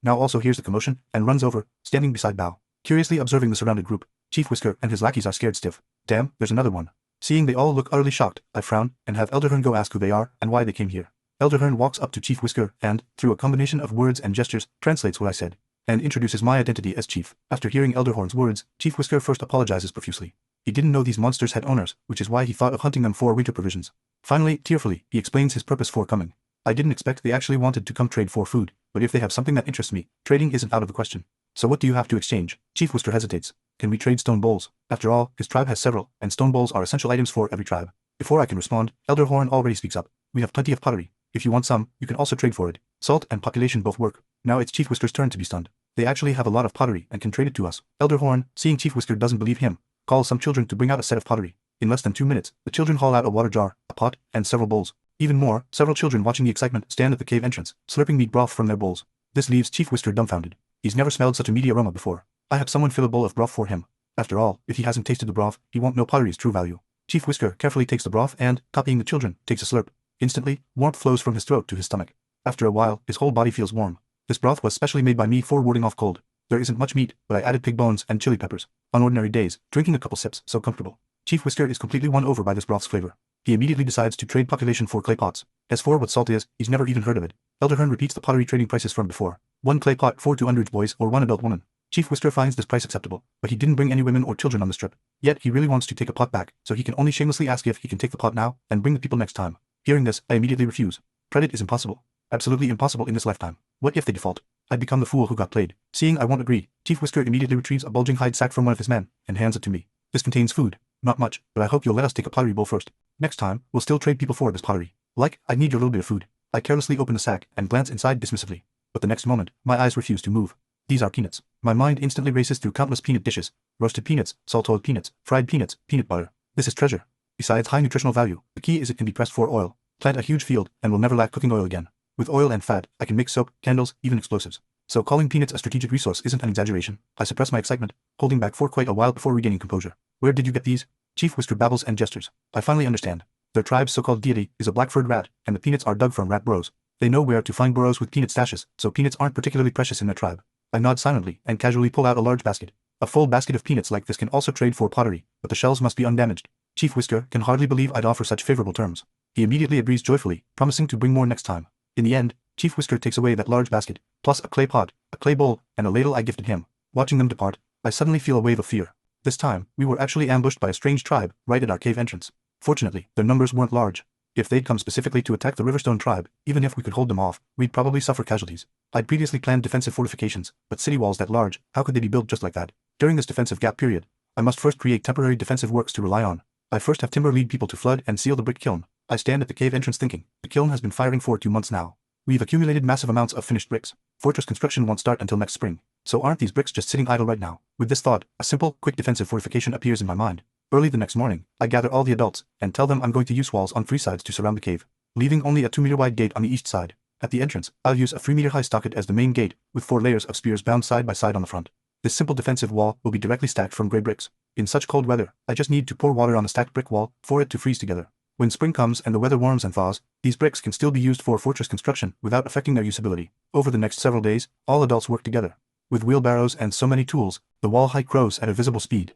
now also hears the commotion and runs over, standing beside Bao. Curiously observing the surrounded group, Chief Whisker and his lackeys are scared stiff. Damn, there's another one. Seeing they all look utterly shocked, I frown and have Elderhorn go ask who they are and why they came here. Elderhorn walks up to Chief Whisker and, through a combination of words and gestures, translates what I said, and introduces my identity as Chief. After hearing Elderhorn's words, Chief Whisker first apologizes profusely. He didn't know these monsters had owners, which is why he thought of hunting them for winter provisions. Finally, tearfully, he explains his purpose for coming. I didn't expect they actually wanted to come trade for food, but if they have something that interests me, trading isn't out of the question. So what do you have to exchange? Chief Whisker hesitates. Can we trade stone bowls? After all, his tribe has several, and stone bowls are essential items for every tribe. Before I can respond, Elderhorn already speaks up. We have plenty of pottery. If you want some, you can also trade for it. Salt and population both work. Now it's Chief Whisker's turn to be stunned. They actually have a lot of pottery and can trade it to us. Elderhorn, seeing Chief Whisker doesn't believe him, calls some children to bring out a set of pottery. In less than 2 minutes, the children haul out a water jar, a pot, and several bowls. Even more, several children watching the excitement stand at the cave entrance, slurping meat broth from their bowls. This leaves Chief Whisker dumbfounded. He's never smelled such a meaty aroma before. I had someone fill a bowl of broth for him. After all, if he hasn't tasted the broth, he won't know pottery's true value. Chief Whisker carefully takes the broth and, copying the children, takes a slurp. Instantly, warmth flows from his throat to his stomach. After a while, his whole body feels warm. This broth was specially made by me for warding off cold. There isn't much meat, but I added pig bones and chili peppers. On ordinary days, drinking a couple sips, so comfortable. Chief Whisker is completely won over by this broth's flavor. He immediately decides to trade population for clay pots. As for what salt is, he's never even heard of it. Elderhorn repeats the pottery trading prices from before. 1 clay pot for 2 underage boys or 1 adult woman. Chief Whisker finds this price acceptable, but he didn't bring any women or children on this trip. Yet he really wants to take a pot back, so he can only shamelessly ask if he can take the pot now and bring the people next time. Hearing this, I immediately refuse. Credit is impossible. Absolutely impossible in this lifetime. What if they default? I'd become the fool who got played. Seeing I won't agree, Chief Whisker immediately retrieves a bulging hide sack from one of his men and hands it to me. This contains food. Not much, but I hope you'll let us take a pottery bowl first. Next time, we'll still trade people for this pottery. Like, I need your little bit of food. I carelessly open the sack and glance inside dismissively. But the next moment, my eyes refuse to move. These are peanuts. My mind instantly races through countless peanut dishes. Roasted peanuts, salt-oiled peanuts, fried peanuts, peanut butter. This is treasure. Besides high nutritional value, the key is it can be pressed for oil. Plant a huge field, and will never lack cooking oil again. With oil and fat, I can make soap, candles, even explosives. So calling peanuts a strategic resource isn't an exaggeration. I suppress my excitement, holding back for quite a while before regaining composure. Where did you get these? Chief Whisker babbles and gestures. I finally understand. Their tribe's so-called deity is a black-furred rat, and the peanuts are dug from rat burrows. They know where to find burrows with peanut stashes, so peanuts aren't particularly precious in their tribe. I nod silently and casually pull out a large basket. A full basket of peanuts like this can also trade for pottery, but the shells must be undamaged. Chief Whisker can hardly believe I'd offer such favorable terms. He immediately agrees joyfully, promising to bring more next time. In the end, Chief Whisker takes away that large basket, plus a clay pot, a clay bowl, and a ladle I gifted him. Watching them depart, I suddenly feel a wave of fear. This time, we were actually ambushed by a strange tribe right at our cave entrance. Fortunately, their numbers weren't large. If they'd come specifically to attack the Riverstone tribe, even if we could hold them off, we'd probably suffer casualties. I'd previously planned defensive fortifications, but city walls that large, how could they be built just like that? During this defensive gap period, I must first create temporary defensive works to rely on. I first have timber lead people to flood and seal the brick kiln. I stand at the cave entrance thinking, the kiln has been firing for 2 months now. We've accumulated massive amounts of finished bricks. Fortress construction won't start until next spring. So aren't these bricks just sitting idle right now? With this thought, a simple, quick defensive fortification appears in my mind. Early the next morning, I gather all the adults and tell them I'm going to use walls on 3 sides to surround the cave, leaving only a 2-meter wide gate on the east side. At the entrance, I'll use a 3-meter high stockade as the main gate, with 4 layers of spears bound side by side on the front. This simple defensive wall will be directly stacked from gray bricks. In such cold weather, I just need to pour water on the stacked brick wall for it to freeze together. When spring comes and the weather warms and thaws, these bricks can still be used for fortress construction without affecting their usability. Over the next several days, all adults work together. With wheelbarrows and so many tools, the wall height grows at a visible speed.